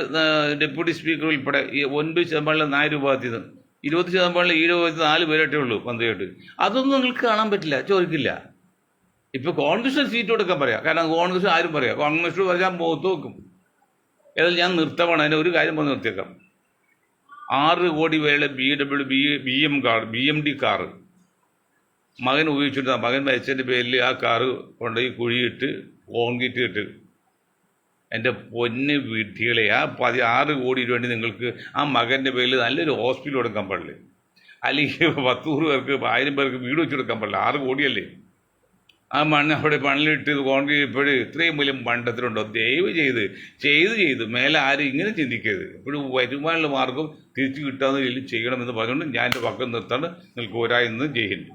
ഡെപ്യൂട്ടി സ്പീക്കർ ഉൾപ്പെടെ. ഈ 9% നായർ വിഭാഗത്തിൽ നിന്ന്, 20% ഈഴ വിഭാഗത്തിൽ 4 പേരൊക്കെ ഉള്ളൂ മന്ത്രിയായിട്ട്. അതൊന്നും നിങ്ങൾക്ക് കാണാൻ പറ്റില്ല, ചോദിക്കില്ല. ഇപ്പോൾ കോൺഗ്രസിന് സീറ്റ് കൊടുക്കാൻ പറയാം, കാരണം കോൺഗ്രസ് ആരും പറയാം, കോൺഗ്രസ് പറയാൻ മുഖത്ത് നോക്കും. ഏതായാലും ഞാൻ നിർത്തമാണ്, അതിൻ്റെ ഒരു കാര്യം പറഞ്ഞ് നിർത്തിയേക്കാം. 6 കോടി പേരുടെ BMD കാറ് മകൻ ഉപയോഗിച്ചിട്ട്, മകൻ മരിച്ചതിൻ്റെ പേരിൽ ആ കാറ് കൊണ്ടുപോയി കുഴിയിട്ട് കോൺക്രീറ്റ് ഇട്ട്. എൻ്റെ പൊന്ന് വീട്ടികളെ, ആ 6 കോടി വേണ്ടി നിങ്ങൾക്ക് ആ മകൻ്റെ പേരിൽ നല്ലൊരു ഹോസ്പിറ്റൽ കൊടുക്കാൻ പാടില്ലേ? അല്ലെങ്കിൽ 100 പേർക്ക് 1000 പേർക്ക് വീട് വെച്ച് കൊടുക്കാൻ പാടില്ല? 6 കോടിയല്ലേ? ആ അവിടെ മണ്ണിലിട്ട് കോൺക്രീറ്റ് ഇപ്പോഴും ഇത്രയും വലിയ മണ്ടത്തിലുണ്ടോ? ദയവ് ചെയ്ത് മേലെ ആരും ഇങ്ങനെ ചിന്തിക്കരുത്. എപ്പോഴും വരുമാനമുള്ള മാർഗം തിരിച്ചു കിട്ടാവുന്ന രീതിയിൽ ചെയ്യണമെന്ന് പറഞ്ഞുകൊണ്ട് ഞാൻ എൻ്റെ പക്കം നിർത്താണ്. നിങ്ങൾക്ക് ഒരായെന്ന് ജയ് ഹിന്ദ്.